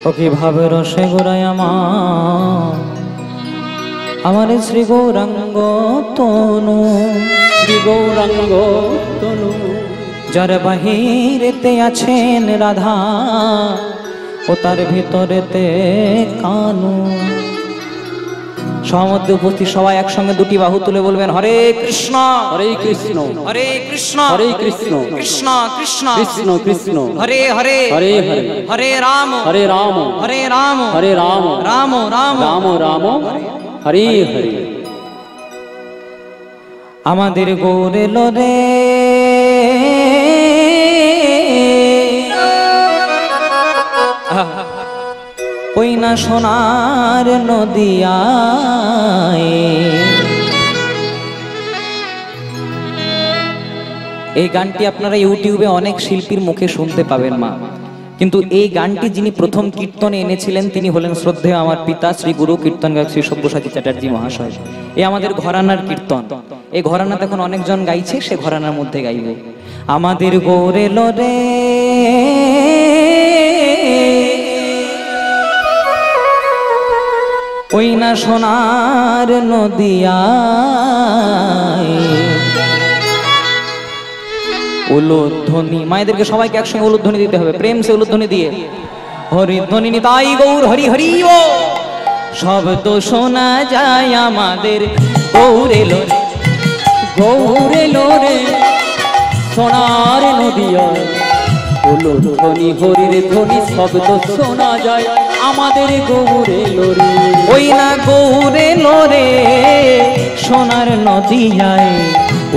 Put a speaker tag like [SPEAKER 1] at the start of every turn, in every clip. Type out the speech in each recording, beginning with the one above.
[SPEAKER 1] ও কিভাবে রসে গোড়ায় আমার শ্রী গৌরাঙ্গ তনু,
[SPEAKER 2] শ্রী গৌরাঙ্গ তনু,
[SPEAKER 1] যার বাহিরেতে আছেন রাধা ও তার ভিতরেতে কানু। সমামধ্যে উপস্থিত সবাই একসঙ্গে দুটি বাহু তুলে বলবেন হরে কৃষ্ণ
[SPEAKER 2] হরে কৃষ্ণ,
[SPEAKER 1] হরে কৃষ্ণ
[SPEAKER 2] হরে কৃষ্ণ,
[SPEAKER 1] কৃষ্ণ কৃষ্ণ
[SPEAKER 2] কৃষ্ণ কৃষ্ণ,
[SPEAKER 1] হরে হরে
[SPEAKER 2] হরে হরে,
[SPEAKER 1] হরে রাম
[SPEAKER 2] হরে রাম,
[SPEAKER 1] হরে রাম
[SPEAKER 2] হরে রাম,
[SPEAKER 1] রাম রাম
[SPEAKER 2] রাম রাম, হরে হরে।
[SPEAKER 1] আমাদের গৌরে লোরে ওই না সোনার নদিয়ায়। এই গানটি আপনারা ইউটিউবে অনেক শিল্পীর মুখে শুনতে পাবেন মা, কিন্তু এই গানটি যিনি প্রথম কীর্তনে এনেছিলেন তিনি হলেন শ্রদ্ধেয় আমার পিতা শ্রী গুরু কীর্তন গায়ক শ্রী সব্যসাচী চ্যাটার্জি মহাশয়। এই আমাদের ঘরানার কীর্তন, এই ঘরানাতে এখন অনেকজন গাইছে, সে ঘরানার মধ্যে গাইব। আমাদের গৌরে লোরে ওই না সোনার নদিয়ায়। উলুধ্বনি, মায়েদেরকে সবাইকে একসঙ্গে উলুধ্বনি দিতে হবে, প্রেম সে উলুধ্বনি দিয়ে হরিধ্বনি নিতাই গৌর হরি হরি ও। শব্দ শোনা যায় আমাদের গৌরে লোরে,
[SPEAKER 2] গৌরে লোরে সোনার নদিয়ায়, হলো ধ্বনি হরির ধ্বনি শব্দ শোনা যায় আমাদের গৌরে লোরে।
[SPEAKER 1] ওই না গৌরে লোরে সোনার নদিয়ায়,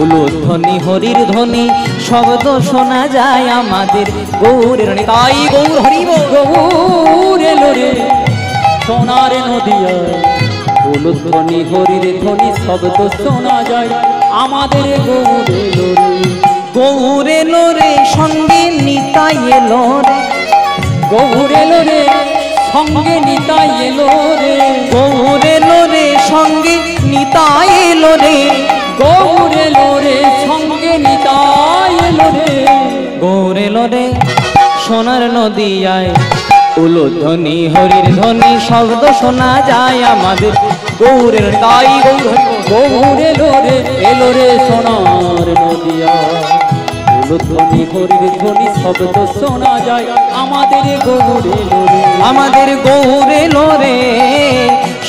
[SPEAKER 1] উলুধ্বনি হরির ধ্বনি শব্দ শোনা যায় আমাদের গৌরের নিতাই গৌর হরি ও।
[SPEAKER 2] গৌরে লোরে সোনার নদিয়ায়, হলো ধ্বনি হরির ধ্বনি শব্দ শোনা যায় আমাদের গৌরে লোরে।
[SPEAKER 1] গৌরে লোরে সঙ্গে নিতাই এলো রে,
[SPEAKER 2] গৌরে লোরে সঙ্গে নিতাই এলো রে,
[SPEAKER 1] গৌরে লোরে সঙ্গে নিতাই এলো রে,
[SPEAKER 2] গৌরে লোরে সঙ্গে নিতাই এলো রে।
[SPEAKER 1] গৌরে লোরে সোনার নদিয়ায়, উলুধ্বনি হরির ধ্বনি শব্দ শোনা যায় আমাদের গৌরের নিতাই গৌর হরি ও।
[SPEAKER 2] গৌরে লোরে এলো রে সোনার নদিয়ায়, হলো ধ্বনি হরির ধ্বনি শব্দ শোনা যায় আমাদের গৌরে লোরে।
[SPEAKER 1] আমাদের গৌরে লোরে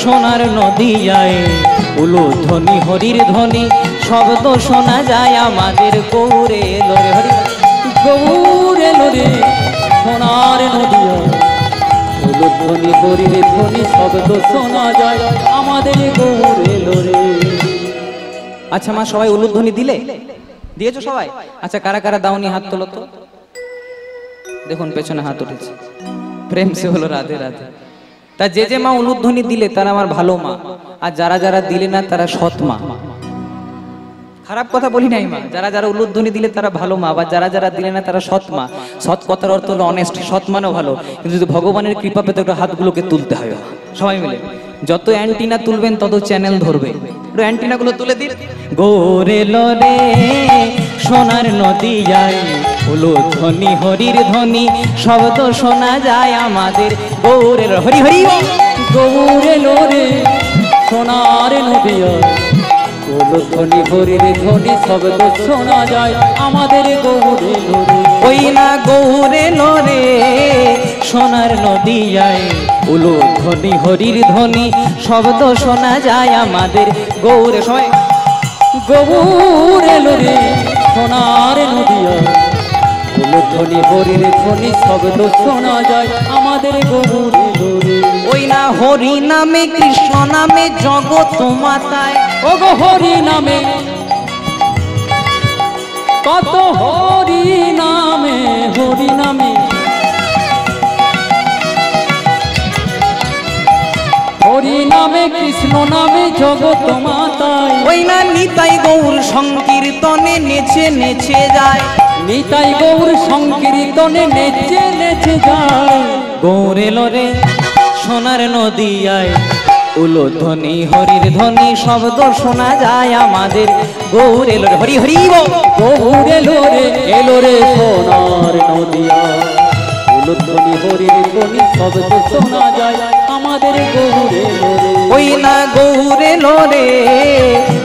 [SPEAKER 1] সোনার নদিয়ায়, উলুধ্বনি হরির ধ্বনি শব্দ শোনা যায় আমাদের গৌরে লোরে হরি।
[SPEAKER 2] গৌরে লোরে সোনার নদিয়ায়, হলো ধ্বনি হরির ধ্বনি শব্দ শোনা যায় আমাদের গৌরে লোরে।
[SPEAKER 1] আচ্ছা মা, সবাই উলুধ্বনি দিলে? দিয়েছো সবাই? আচ্ছা কারা কারা দাওনি হাত তোলো তো, দেখুন পেছনে হাত উঠেছে। প্রেম সে হলো রাধে রাধে। তা যে যে মা উলুধ্বনি দিলে তারা আমার ভালো মা, আর যারা যারা দিলে না তারা সৎ মা। খারাপ কথা বলি নাই মা, যারা যারা উলুধ্বনি দিলে তারা ভালো মা, বা যারা যারা দিলে না তারা সৎ মা। সৎ কথার অর্থ হলো অনেস্ট, সৎ মানেও ভালো, কিন্তু যদি ভগবানের কৃপা পেতে একটু হাতগুলোকে তুলতে হবে সবাই মিলে। যত অ্যান্টিনা তুলবেন তত চ্যানেল ধরবে, একটু অ্যান্টিনা গুলো তুলে দিন। গৌরে লোরে সোনার নদিয়ায়, উলুধ্বনি হরির ধ্বনি শব্দ শোনা যায় আমাদের গৌরের হরি হরি ও।
[SPEAKER 2] গৌরে লোরে সোনার নদিয়ায়, হলো ধ্বনি হরির ধ্বনি শব্দ শোনা যায় আমাদের গৌরে লোরে।
[SPEAKER 1] ওই না গৌরে লোরে সোনার নদিয়ায়, উলুধ্বনি হরির ধ্বনি শব্দ শোনা যায় আমাদের গৌরে সবাই।
[SPEAKER 2] গৌরে লোরে সোনার নদিয়ায়, হলো ধ্বনি হরির ধ্বনি শব্দ শোনা যায় আমাদের গৌরে লোরে।
[SPEAKER 1] ওই না হরি নামে কৃষ্ণ নামে জগৎ মাতায়,
[SPEAKER 2] ওগো হরি নামে কত হরি নামে, হরি নামে হরি নামে কৃষ্ণ নামে জগৎ মাতায়।
[SPEAKER 1] ওই না নিতাই গৌর সংকীর্তনে নেচে নেচে যায়,
[SPEAKER 2] নিতাই গৌর সংকীর্তনে নেচে নেচে যায়।
[SPEAKER 1] গৌরে লোরে সোনার নদিয়ায়, উলুধ্বনি হরির ধ্বনি শব্দ শোনা যায় আমাদের গৌরে লোরে হরি হরি ও।
[SPEAKER 2] গৌরে লোরে এলো রে সোনার নদিয়ায়, উলুধ্বনি হরির ধ্বনি শব্দ শোনা যায় আমাদের গৌরে লোরে।
[SPEAKER 1] ওই না গৌরে লোরে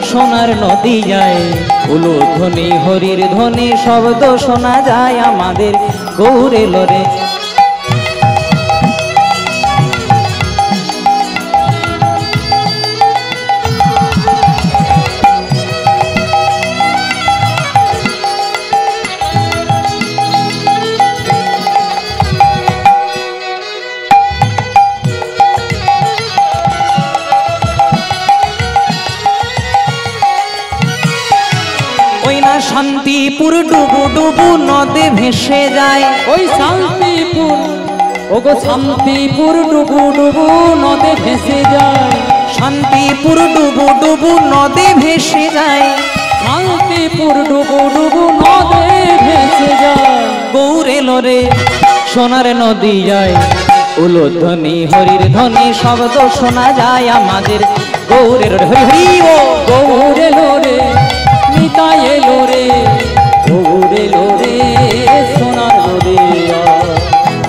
[SPEAKER 1] সোনার নদী যায়, উলুধ্বনি হরির ধ্বনি শব্দ শোনা যায় আমাদের গৌরে লোরে। শান্তিপুর ডুবু ডুবু নদে ভেসে যায়,
[SPEAKER 2] ওই শান্তিপুর, ওগো শান্তিপুর ডুবু ডুবু নদে ভেসে যায়।
[SPEAKER 1] শান্তিপুর ডুবু ডুবু নদে ভেসে যায়,
[SPEAKER 2] শান্তিপুর ডুবু ডুবু নদে ভেসে যায়।
[SPEAKER 1] গৌরে লোরে সোনার নদী যায়, উলুধ্বনি হরির ধ্বনি শব্দ শোনা যায় আমাদের গৌরে লোরে। হরি হরি ও
[SPEAKER 2] গৌরে লোরে নিতাই এলো রে, গৌরে লোরে সোনার নদিয়া।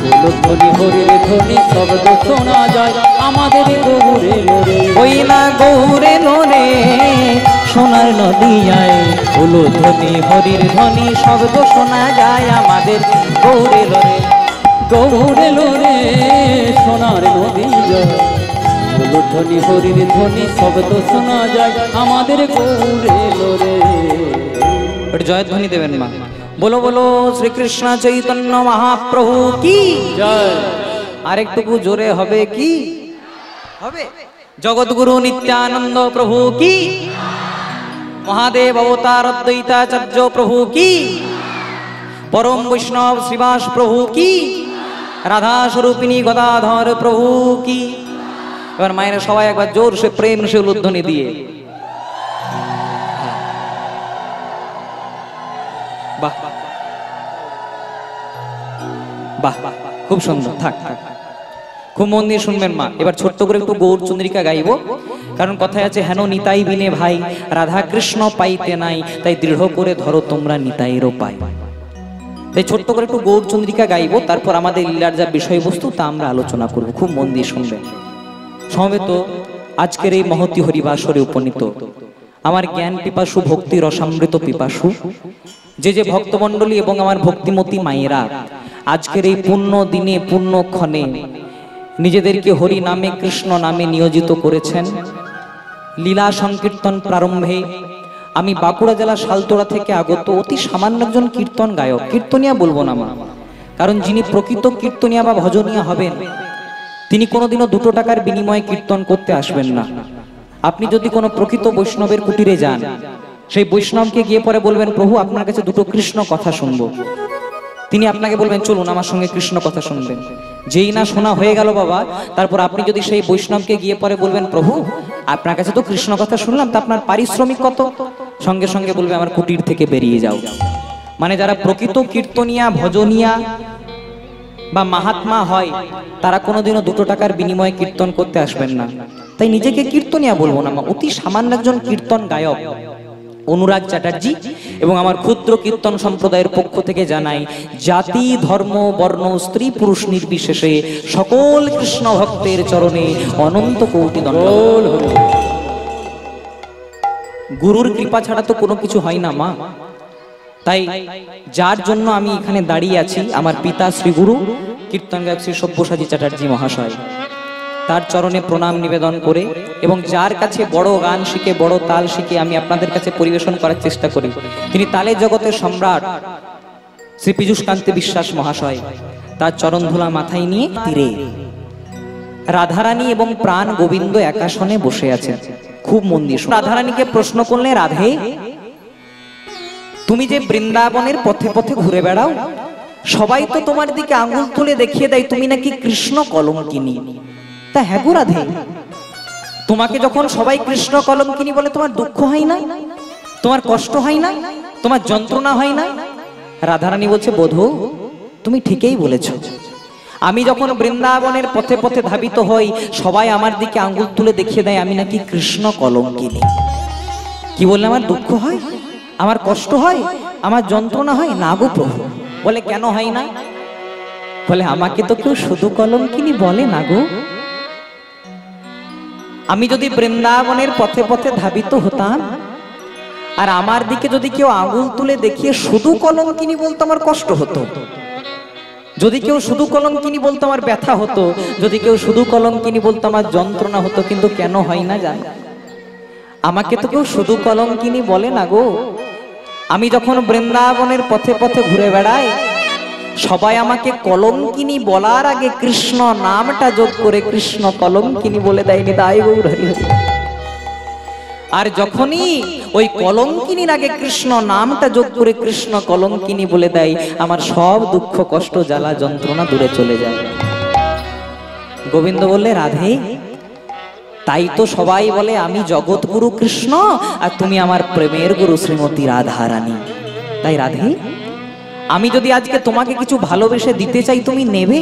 [SPEAKER 2] উলুধ্বনি হরির ধ্বনি শব্দ শোনা যায় আমাদের গৌরে লোরে।
[SPEAKER 1] ওই না গৌরে লোরে সোনার নদী যায়, উলুধ্বনি হরির ধ্বনি শব্দ শোনা যায় আমাদের গৌরে লোরে।
[SPEAKER 2] গৌরে লোরে সোনার নদিয়া, উলুধ্বনি হরির ধ্বনি শব্দ শোনা যায় আমাদের গৌরে লোরে।
[SPEAKER 1] জয়ধ্বনি দেবেন মা। বলো বলো শ্রীকৃষ্ণ চৈতন্য মহাপ্রভু কি
[SPEAKER 2] জয়।
[SPEAKER 1] আরেকটুকু জোরে হবে কি হবে? জগৎগুরু নিত্যানন্দ প্রভু কি, মহাদেব অবতার অদ্বৈতাচার্য প্রভু কি, পরম বৈষ্ণব শ্রীবাস প্রভু কি, রাধা স্বরূপিণী গদাধর প্রভু কি। এবার মায়েরা সবাই একবার জোর সে প্রেম সে উলুধ্বনি দিয়ে বাহ বাহ বাহ, খুব সুন্দর। থাক থাক, খুব মন দিয়ে শুনবেন মা। এবার ছোট্ট করে একটু গৌর চন্দ্রিকা গাইবো, কারণ কথায় আছে হেন নিতাই বিনে ভাই রাধা কৃষ্ণ পাইতে নাই, তাই দৃঢ় করে ধরো তোমরা নিতাইয়েরও পাই। তাই ছোট্ট করে একটু গৌর চন্দ্রিকা গাইবো, তারপর আমাদের লীলার যা বিষয়বস্তু তা আমরা আলোচনা করবো। খুব মন দিয়ে শুনবেন। সমবেত আজকের এই মহতি হরিবাসরে উপনীত আমার জ্ঞান পিপাসু ভক্তি রসামৃত পিপাসু যে যে ভক্তমণ্ডলী এবং আমার ভক্তিমতী মায়েরা আজকের এই পুণ্য দিনে পুণ্য ক্ষণে নিজেদেরকে হরি নামে কৃষ্ণ নামে নিয়োজিত করেছেন। লীলা সংকীর্তন প্রারম্ভে আমি বাঁকুড়া জেলা শালতোড়া থেকে আগত অতি সামান্য একজন কীর্তন গায়ক, কীর্তনিয়া বলবো না মা, কারণ যিনি প্রকৃত কীর্তনিয়া বা ভজনিয়া হবেন তিনি কোনোদিনও 2 টাকার বিনিময়ে কীর্তন করতে আসবেন না। আপনি যদি কোনো প্রকৃত বৈষ্ণবের কুটিরে যান, সেই বৈষ্ণবকে গিয়ে পরে বলবেন প্রভু আপনার কাছে 2টো কৃষ্ণ কথা শুনবো, তিনি আপনাকে বলবেন চলুন আমার সঙ্গে কৃষ্ণ কথা শুনবেন। যেই না শোনা হয়ে গেল বাবা, তারপর আপনি যদি সেই বৈষ্ণবকে গিয়ে পরে বলবেন প্রভু আপনার কাছে তো কৃষ্ণ কথা শুনলাম, তা আপনার পারিশ্রমিক কত? সঙ্গে সঙ্গে বলবে আমার কুটির থেকে বেরিয়ে যাও। মানে যারা প্রকৃত কীর্তনিয়া ভজনিয়া বা মাহাত্মা হয় তারা কোনোদিনও 2 টাকার বিনিময়ে কীর্তন করতে আসবেন না। তাই নিজেকে কীর্তনিয়া বলবো না মা, অতি সামান্য একজন কীর্তন গায়ক অনুরাগ চ্যাটার্জি এবং আমার ক্ষুদ্র কীর্তন সম্প্রদায়ের পক্ষ থেকে জানাই জাতি ধর্ম বর্ণ স্ত্রী পুরুষ নির্বিশেষে সকল কৃষ্ণ ভক্তের চরণে অনন্ত কোটি দণ্ডল। গুরুর কৃপা ছাড়া তো কোনো কিছু হয় না মা। তাই যার জন্য আমি এখানে দাঁড়িয়ে আছি আমার পিতা শ্রী গুরু কীর্তন গায়ক শ্রী সব্যসাচী চ্যাটার্জি মহাশয়, তার চরণে প্রণাম নিবেদন করে এবং যার কাছে বড় গান শিখে বড় তাল শিখে আমি আপনাদের কাছে পরিবেশন করার চেষ্টা করি, তিনি তালের জগতের সম্রাট শ্রী পীযূষকান্তি বিশ্বাস মহাশয়, তার চরণ ধুলা মাথায় নিয়ে তীরে রাধারানী এবং প্রাণ গোবিন্দ একাসনে বসে আছেন। খুব মন দিয়ে রাধারানীকে প্রশ্ন করলে, রাধে তুমি যে বৃন্দাবনের পথে পথে ঘুরে বেড়াও, সবাই তো তোমার দিকে আঙুল তুলে দেখিয়ে দেয় তুমি নাকি কৃষ্ণ কলঙ্কিনী। তা হ্যাঁ গো রাধে, তোমাকে যখন সবাই কৃষ্ণ কলঙ্কিনী বলে তোমার দুঃখ হয় না, তোমার কষ্ট হয় না, তোমার যন্ত্রণা হয় না? রাধারানী বলছে বধূ তুমি ঠিকই বলেছ, আমি যখন বৃন্দাবনের পথে পথে ধাবিত হই সবাই আমার দিকে আঙ্গুল তুলে দেখিয়ে দেয় আমি নাকি কৃষ্ণ কলঙ্কিনী। কি বললে আমার দুঃখ হয়, আমার কষ্ট হয়, আমার যন্ত্রণা হয় না গো প্রভু। বলে কেন হয় না? বলে আমাকে তো কেউ শুধু কলঙ্কিনী বলে না গো। আমি যদি বৃন্দাবনের পথে পথে ধাবিত হতাম আর আমার দিকে যদি কেউ আঙুল তুলে দেখিয়ে শুধু কলঙ্কিনী বলতো আমার কষ্ট হতো, যদি কেউ শুধু কলঙ্কিনী বলতো আমার ব্যথা হতো, যদি কেউ শুধু কলঙ্কিনী বলতো আমার যন্ত্রণা হতো। কিন্তু কেন হয় না জানো? আমাকে তো কেউ শুধু কলঙ্কিনী বলে না গো। আমি যখন বৃন্দাবনের পথে পথে ঘুরে বেড়াই, সবাই আমাকে কলঙ্কিনী বলার আগে কৃষ্ণ নামটা যোগ করে কৃষ্ণ কলঙ্কিনী বলে দেয়নি, তাই গৌর হরি হরি। আর যখনই ওই কলঙ্কিনীর আগে কৃষ্ণ নামটা যোগ করে কৃষ্ণ কলঙ্কিনী বলে দেয়, আমার সব দুঃখ কষ্ট জ্বালা যন্ত্রণা দূরে চলে যায়। গোবিন্দ বললে, রাধে তাই তো সবাই বলে আমি জগৎগুরু কৃষ্ণ আর তুমি আমার প্রেমের গুরু শ্রীমতী রাধা রানী। তাই রাধে, আমি যদি আজকে তোমাকে কিছু ভালোবেসে দিতে চাই তুমি নেবে?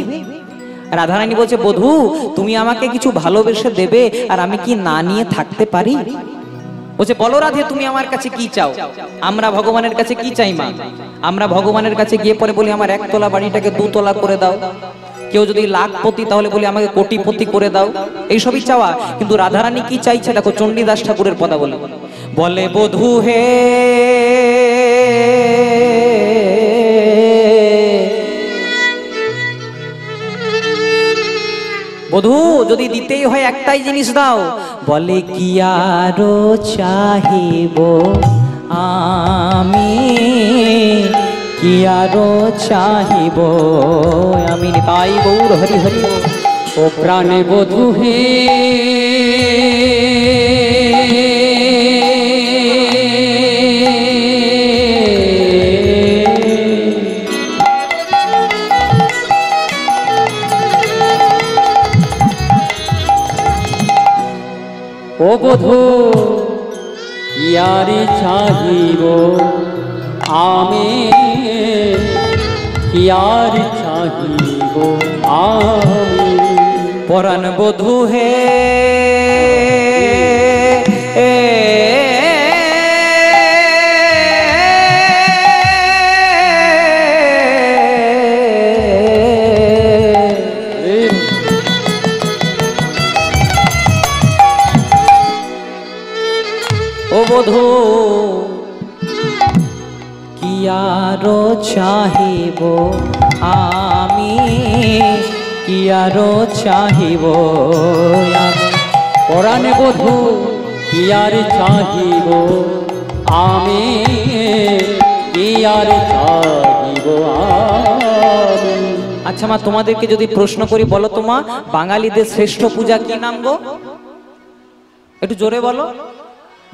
[SPEAKER 1] রাধারানী বলছে, বধূ তুমি আমাকে কিছু ভালোবেসে দেবে আর আমি কি না নিয়ে থাকতে পারি? বলছে, বলো রাধে তুমি আমার কাছে কি চাও? আমরা ভগবানের কাছে কি চাই মা? আমরা ভগবানের কাছে গিয়ে পরে বলি আমার একতলা বাড়িটাকে দুতলা করে দাও, কেউ যদি লাখপতি তাহলে বলি আমাকে কোটিপতি করে দাও, এইসবই চাওয়া। কিন্তু রাধারানী কি চাইছে দেখো, চণ্ডীদাস ঠাকুরের পদা বলে, বলে বধূ হে বধূ যদি দিতেই হয় একটাই জিনিস দাও। বলে কি আরো চাহিব আমি, কি আরো চাহিব আমি। তাই গৌর হরি হরি।
[SPEAKER 2] ও প্রাণে বধূ হে ও বধূ ইয়ারি চাহিব আমি, ইয়ার চাহিব আমি।
[SPEAKER 1] পরাণ বধূ হে ও বধূ কি আরো চাহিব আমি, কি আরো চাহিব আমি।
[SPEAKER 2] পরাণে বধূ ইয়ার চাহিব আমি, ইয়ার চাহিব আমি।
[SPEAKER 1] আচ্ছা মা, তোমাদেরকে যদি প্রশ্ন করি, বলো তো মা, বাঙালিদের শ্রেষ্ঠ পূজা কি নাম গো? একটু জোরে বলো।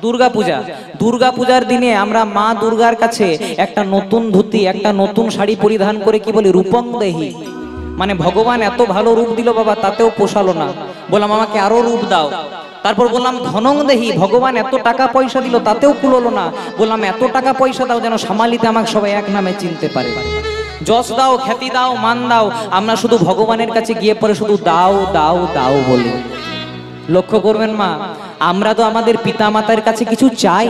[SPEAKER 1] দুর্গা পূজা। দুর্গা পূজার দিনে আমরা মা দুর্গার কাছে একটা নতুন ধুতি, একটা নতুন শাড়ি পরিধান করে কি বলি, রূপং দেহি, মানে ভগবান এত ভালো রূপ দিল বাবা, তাতেও পোষালো না, বললাম আমাকে আরো রূপ দাও। তারপর বললাম ধনং দেহি, ভগবান এত টাকা পয়সা দিল তাতেও কুলোলো না, বললাম এত টাকা পয়সা দাও যেন সামালিতে আমাকে সবাই এক নামে চিনতে পারে। যশ দাও, খ্যাতি দাও, মান দাও, আমরা শুধু ভগবানের কাছে গিয়ে পরে শুধু দাও দাও দাও বলি। লক্ষ্য করবেন মা, আমরা তো আমাদের পিতামাতার কাছে কিছু চাই,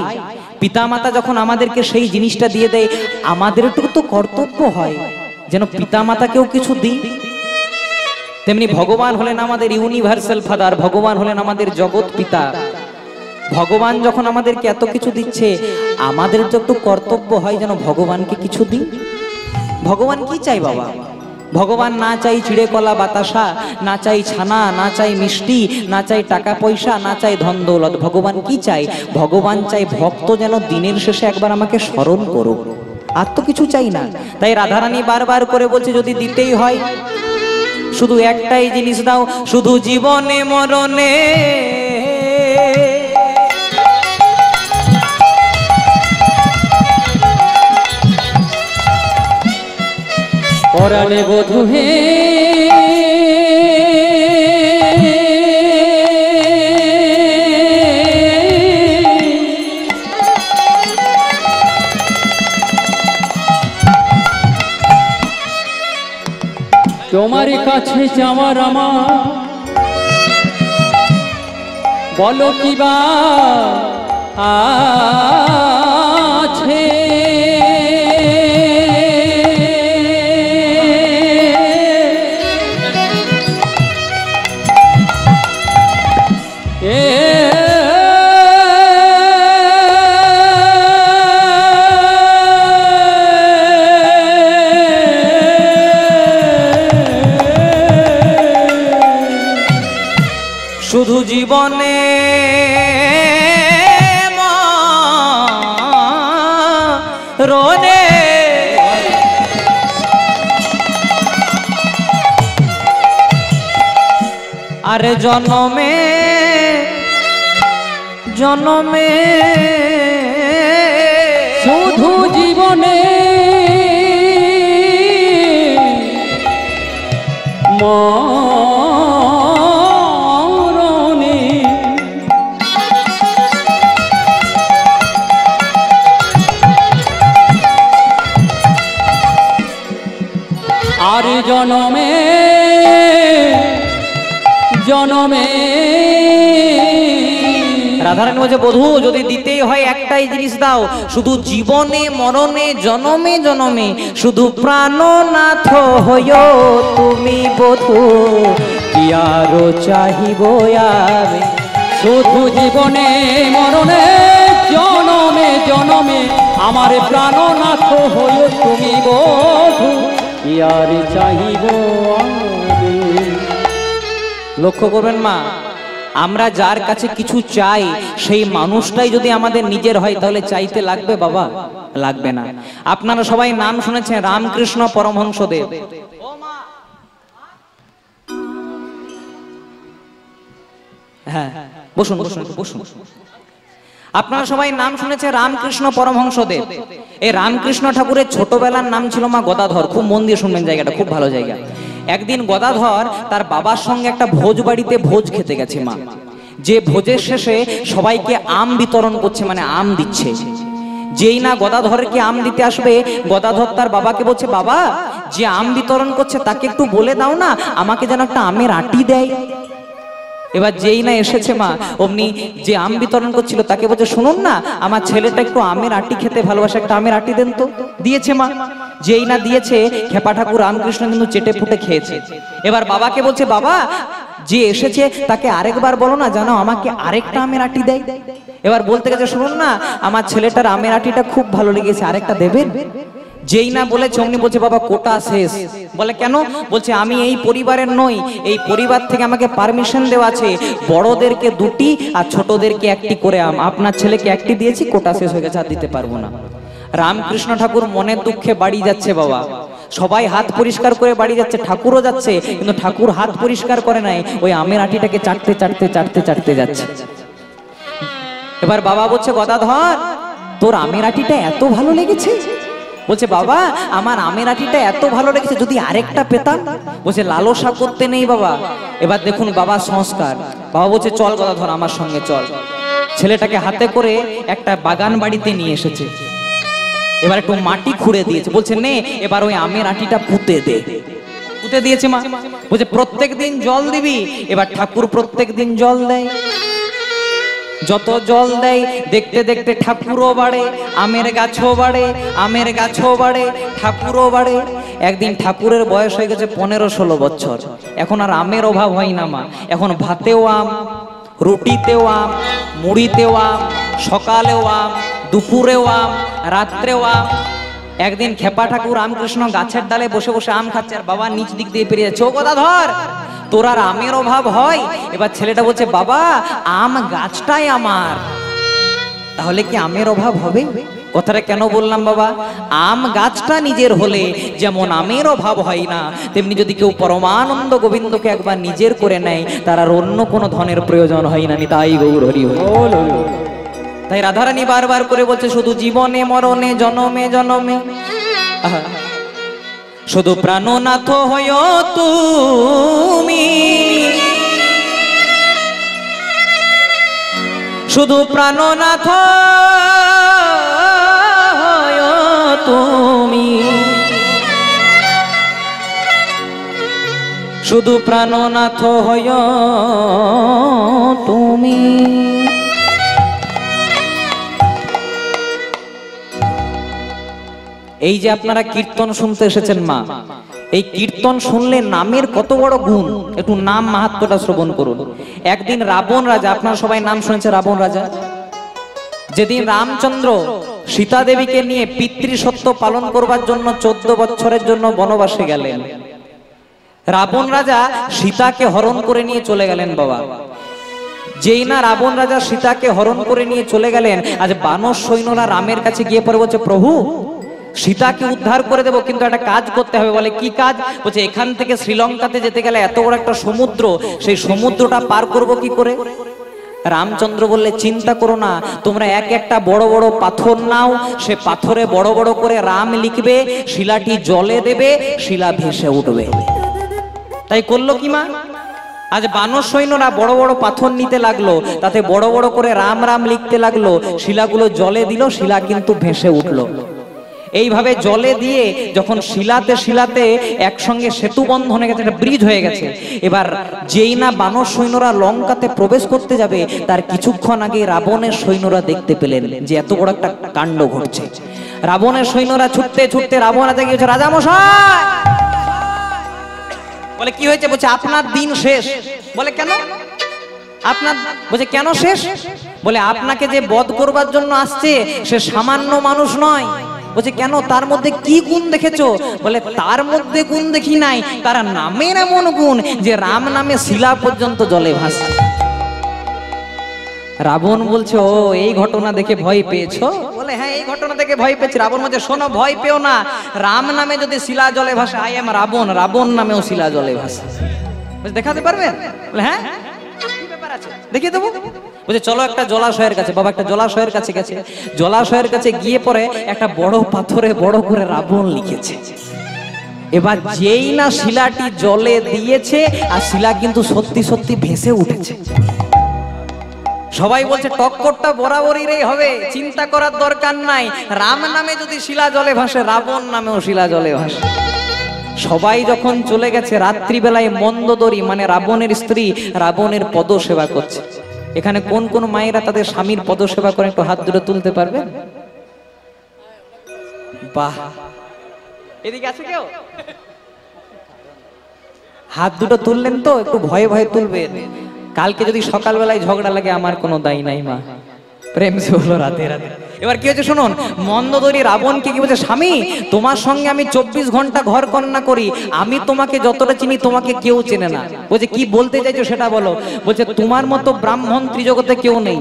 [SPEAKER 1] পিতামাতা যখন আমাদেরকে সেই জিনিসটা দিয়ে দেয়, আমাদের তো কর্তব্য হয় যেন পিতামাতাকেও কিছু দিই। তেমনি ভগবান হলেন আমাদের ইউনিভার্সাল ফাদার, ভগবান হলেন আমাদের জগৎ পিতা। ভগবান যখন আমাদেরকে এত কিছু দিচ্ছে, আমাদের তো একটু কর্তব্য হয় যেন ভগবানকে কিছু দিই। ভগবান কি চাই বাবা? ভগবান না চাই চিড়ে কলা বাতাসা, না চাই ছানা, না চাই মিষ্টি, না চাই টাকা পয়সা, না চাই ধন দৌলত। ভগবান কি চাই? ভগবান চাই ভক্ত যেন দিনের শেষে একবার আমাকে স্মরণ করুক, আর তো কিছু চাই না। তাই রাধারানী বারবার করে বলছে যদি দিতেই হয় শুধু একটাই জিনিস দাও, শুধু জীবনে মরণে
[SPEAKER 2] পরাণে বধূ হে তোমার কাছে যাওয়ার আমার বলো কি বা আছে,
[SPEAKER 1] শুধু জীবনে রোনে আরে জনমে জনমে
[SPEAKER 2] শুধু জীবনে মরণে আর জনমে জনমে
[SPEAKER 1] রাধারানী বলছে বধূ যদি দিতেই হয় একটাই জিনিস দাও, শুধু জীবনে মরণে জনমে জনমে শুধু প্রাণনাথ হইও তুমি বধূ, কি আরো চাহিব আমি।
[SPEAKER 2] শুধু জীবনে মরণে জনমে জনমে আমার প্রাণনাথ হইও তুমি বধূ, কি আর চাহিব আমি।
[SPEAKER 1] লক্ষ্য করবেন মা, আমরা যার কাছে কিছু চাই সেই মানুষটাই যদি আমাদের নিজের হয় তাহলে চাইতে লাগবে বাবা? লাগবে না। আপনারা সবাই নাম শুনেছেন রামকৃষ্ণ পরমহংসদেব। হ্যাঁ বসুন বসুন বসুন। আপনারা সবাই নাম শুনেছেন রামকৃষ্ণ পরমহংসদেব। এই রামকৃষ্ণ ঠাকুরের ছোটবেলার নাম ছিল মা গদাধর। খুব মন দিয়ে শুনবেন, জায়গাটা খুব ভালো জায়গা। একদিন গদাধর তার বাবার সঙ্গে একটা ভোজ বাড়িতে ভোজ খেতে গেছে মা। যে ভোজের শেষে সবাইকে আম বিতরণ করছে, মানে আম দিচ্ছে। যেই না গদাধরকে আম দিতে আসবে, গদাধর তার বাবাকে বলছে, বাবা যে আম বিতরণ করছে তাকে একটু বলে দাও না আমাকে যেন একটা আমের আটি দেয়। এবার যেই না এসেছে মা, অমনি যে আম বিতরণ করছিল তাকে বলছে, শুনুন না আমার ছেলেটা একটু আমের আটি খেতে ভালোবাসে, একটা আমের আটি দেন তো। দিয়েছে মা। যেই না দিয়েছে, খেপা ঠাকুর রামকৃষ্ণ কিন্তু চেটে ফুটে খেয়েছে। এবার বাবাকে বলছে, বাবা যে এসেছে তাকে আরেকবার বলো না যেন আমাকে আরেকটা আমের আটি দেয়। এবার বলতে গেছে, শুনুন না আমার ছেলেটার আমের আটিটা খুব ভালো লেগেছে, আরেকটা দেবেন। যেই না বলেছে অমনি বলছে, বাবা কোটা শেষ। বলে কেন? বলছে আমি এই পরিবারের নই, এই পরিবার থেকে আমাকে পারমিশন দেওয়া আছে বড়দেরকে দুটি আর ছোটদেরকে একটি করে আম। আপনার ছেলেকে একটি দিয়েছি, কোটা শেষ হয়ে গেছে, আর দিতে পারবো না। রামকৃষ্ণ ঠাকুর মনের দুঃখে বাড়ি যাচ্ছে বাবা। সবাই হাত পরিষ্কার করে বাড়ি যাচ্ছে, ঠাকুরও যাচ্ছে, কিন্তু ঠাকুর হাত পরিষ্কার করে নাই, ওই আমের আটিটাকে চাটতে চাটতে চাটতে চাটতে যাচ্ছে। এবার বাবা বলছে, গদাধর তোর আমের আটিটা এত ভালো লেগেছে? বলছে, বাবা আমার আমের আটিটা এত ভালো লেগেছে, যদি আরেকটা পেতাম। বলছে, লালসা করতে নেই বাবা। এবার দেখুন বাবা সংস্কার। বাবা বলছে, চল গদাধর আমার সঙ্গে চল। ছেলেটাকে হাতে করে একটা বাগান বাড়িতে নিয়ে এসেছে। এবার একটু মাটি খুঁড়ে দিয়েছে, বলছে নে এবার ওই আমের আটিটা পুঁতে দে। পুঁতে দিয়েছে মা। বলছে প্রত্যেক দিন জল দিবি। এবার ঠাকুর প্রত্যেক দিন জল দেয়। যত জল দেয় দেখতে দেখতে ঠাকুরও বাড়ে, আমের গাছও বাড়ে, আমের গাছও বাড়ে, ঠাকুরও বাড়ে। একদিন ঠাকুরের বয়স হয়ে গেছে 15-16 বছর। এখন আর আমের অভাব হয় না মা, এখন ভাতেও আম, রুটিতেও আম, মুড়িতেও আম, সকালেও আম, দুপুরেও আম, রাত্রেও আম। একদিন খেপা ঠাকুর রামকৃষ্ণ গাছের ডালে বসে বসে আম খাচ্ছে, আর বাবা নিচ দিক দিয়ে পেরিয়ে যাচ্ছে। ও গদাধর তোর আর আমের অভাব হয়? এবার ছেলেটা বলছে, বাবা আম গাছটাই আমার, তাহলে কি আমের অভাব হবে? কথাটা কেন বললাম বাবা? আম গাছটা নিজের হলে যেমন আমের অভাব হয় না, তেমনি যদি কেউ পরমানন্দ গোবিন্দকে একবার নিজের করে নেয় তার আর অন্য কোনো ধনের প্রয়োজন হয় না। তাই গৌর হরি বল। তাই রাধারানী বারবার করে বলছে, শুধু জীবনে মরণে জনমে জনমে শুধু প্রাণনাথ হইও তুমি, শুধু প্রাণনাথ হইও তুমি, শুধু প্রাণনাথ হইও তুমি। এই যে আপনারা কীর্তন শুনতে এসেছেন মা, এই কীর্তন শুনলে নামের কত বড় গুণ, একটু নাম মাহাত্ম্যটা শ্রবণ করুন। একদিন রাবণ রাজা, আপনারা সবাই নাম শুনেছে রাবণ রাজা, যেদিন রামচন্দ্র সীতা দেবীকে নিয়ে পিতৃসত্য পালন করবার জন্য 14 বছরের জন্য বনবাসে গেলেন, রাবণ রাজা সীতাকে হরণ করে নিয়ে চলে গেলেন বাবা। যেই না রাবণ রাজা সীতাকে হরণ করে নিয়ে চলে গেলেন, আজ বানর সৈন্যরা রামের কাছে গিয়ে পড়ে বলছে, প্রভু সীতাকে উদ্ধার করে দেবো, কিন্তু একটা কাজ করতে হবে। বলে কি কাজ? বলছে এখান থেকে শ্রীলঙ্কাতে যেতে গেলে এত বড় একটা সমুদ্র, সেই সমুদ্রটা পার করব কি করে? রামচন্দ্র বললে চিন্তা করো না, তোমরা এক একটা বড় বড় পাথর নাও, সে পাথরে বড় বড় করে রাম লিখবে, শিলাটি জলে দেবে, শিলা ভেসে উঠবে। তাই করলো কি মা? আজ বানর সৈন্যরা বড় বড় পাথর নিতে লাগলো, তাতে বড় বড় করে রাম রাম লিখতে লাগলো, শিলাগুলো জলে দিল, শিলা কিন্তু ভেসে উঠলো। এইভাবে জলে দিয়ে যখন শিলাতে শিলাতে একসঙ্গে সেতু বন্ধন হয়ে গেছে, একটা ব্রিজ হয়ে গেছে। এবার যেই না বানর সৈন্যরা লঙ্কাতে প্রবেশ করতে যাবে, তার কিছুক্ষণ আগে রাবণের সৈন্যরা দেখতে পেলেন যে এত বড় একটা কাণ্ড ঘটছে। রাবণের সৈন্যরা ছুটতে ছুটতে রাবণ রাজা গিয়েছে, রাজা মশাই। বলে কি হয়েছে? বলছে আপনার দিন শেষ। বলে কেন আপনার? বলছে কেন শেষ? বলে আপনাকে যে বধ করবার জন্য আসছে সে সামান্য মানুষ নয়। বলছে কেন? তার মধ্যে কি গুণ দেখেছো? বলে তার মধ্যে গুণ দেখি নাই, তার নামের এমন গুণ যে রাম নামে শিলা পর্যন্ত জলে ভাসছে। রাবণ বলছে ও এই ঘটনা দেখে ভয় পেয়েছো? বলে হ্যাঁ এই ঘটনা দেখে ভয় পেয়েছি। রাবণ বলছে শোনো, ভয় পেও না, রাম নামে যদি শিলা জলে ভাসে, আই এম রাবণ, রাবণ নামেও শিলা জলে ভাসে। দেখাতে পারবেন? বলে হ্যাঁ কি ব্যাপার আছে, দেখিয়ে দেবো। বলছে চলো একটা জলাশয়ের কাছে। বাবা একটা জলাশয়ের কাছে গেছে, জলাশয়ের কাছে গিয়ে পরে একটা বড় পাথরে বড় করে রাবণ লিখেছে। এবার যেই না শিলাটি জলে দিয়েছে, আর শিলা কিন্তু সত্যি সত্যি ভেসে উঠেছে। সবাই বলছে টক্করটা বরাবরই রে হবে, চিন্তা করার দরকার নাই, রাম নামে যদি শিলা জলে ভাসে, রাবণ নামেও শিলা জলে ভাসে। সবাই যখন চলে গেছে, রাত্রিবেলায় মন্দোদরী মানে রাবণের স্ত্রী রাবণের পদ সেবা করছে। এখানে কোন কোন মায়েরা তাদের স্বামীর পদ সেবা করে একটু হাত দুটো তুলতে পারবেন? বাহ, এদিকে আছে কেউ? হাত দুটো তুললেন তো? একটু ভয়ে ভয়ে তুলবেন, কালকে যদি সকালবেলায় ঝগড়া লাগে আমার কোনো দায় নাই মা, প্রেম সে হলো রাতে রাতে। এবার কি হয়েছে শুনুন, মন্দোদরী রাবণকে কি বলছে, স্বামী তোমার সঙ্গে আমি 24 ঘন্টা ঘর কন্যা করি, আমি তোমাকে যতটা চিনি তোমাকে কেউ চেনে না। বলছে কি বলতে চাইছো সেটা বলো। বলছে তোমার মতো ব্রাহ্মণ ত্রিজগতে কেউ নেই,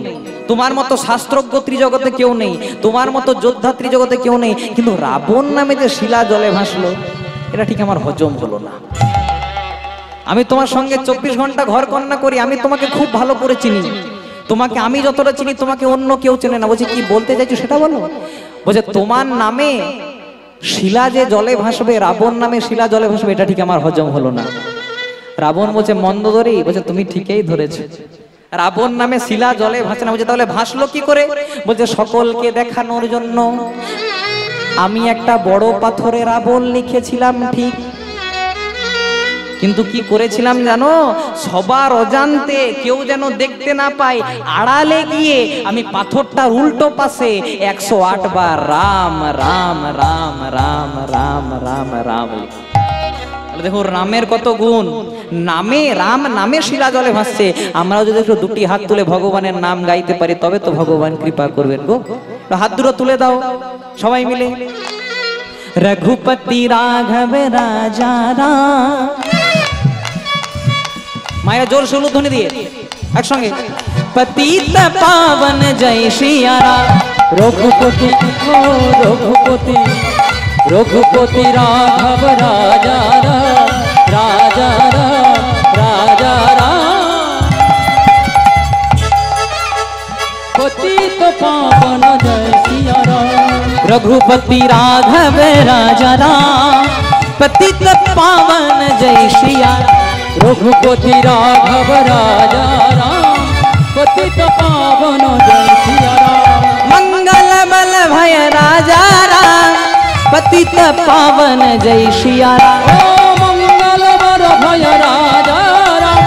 [SPEAKER 1] তোমার মতো শাস্ত্রজ্ঞ ত্রিজগতে কেউ নেই, তোমার মতো যোদ্ধা ত্রিজগতে কেউ নেই, কিন্তু রাবণ নামে যে শিলা জলে ভাসলো, এটা ঠিক আমার হজম হলো না। আমি তোমার সঙ্গে 24 ঘন্টা ঘর কন্যা করি, আমি তোমাকে খুব ভালো করে চিনি, তোমাকে আমি যতটা চিনি তোমাকে অন্য কেউ চেনে না। বলছে কি বলতে চাইছো সেটা বলো। বলছে তোমার নামে শিলা যে জলে ভাসবে, রাবণ নামে শিলা জলে ভাসবে, এটা ঠিক আমার হজম হলো না। রাবণ বলছে মন্দোদরী, বলছে তুমি ঠিকই ধরেছো, রাবণ নামে শিলা জলে ভাসে না। বলছে তাহলে ভাসলো কি করে? বলছে সকলকে দেখানোর জন্য আমি একটা বড় পাথরে রাবণ লিখেছিলাম ঠিক, কিন্তু কি করেছিলাম জানো? সবার অজান্তে, কেউ যেন দেখতে না পায়, আড়ালে গিয়ে আমি পাথরটার উল্টো পাশে 108 বার রাম রাম রাম রাম রাম রাম রাম লিখি। দেখো রামের কত গুণ, নামে রাম নামে শিলা জলে ভাসছে। আমরাও যদি একটু দুটি হাত তুলে ভগবানের নাম গাইতে পারি, তবে তো ভগবান কৃপা করবেন গো। হাত দুটো তুলে দাও সবাই মিলে। রঘুপতি রাঘব রাজা রাম, মায়েরা জোর সুলু ধ্বনি দিয়ে একসঙ্গে। পতিত পাবন জয় সিয়া রাম,
[SPEAKER 2] রঘুপতি ও রঘুপতি, রঘুপতি রাঘব রাজা রাম, রাজা রাম, রাজা রাম। পতিত পাবন জয় সিয়া রাম,
[SPEAKER 1] रघुपति राघव राजा राम, पतित पावन जय सिया।
[SPEAKER 2] रघुपति राघव राजा राम, पतित पावन जय सिया राम।
[SPEAKER 1] मंगल बल भय राजा राम, पतित पावन जय सिया राम।
[SPEAKER 2] ओ मंगल बर भय राजा राम,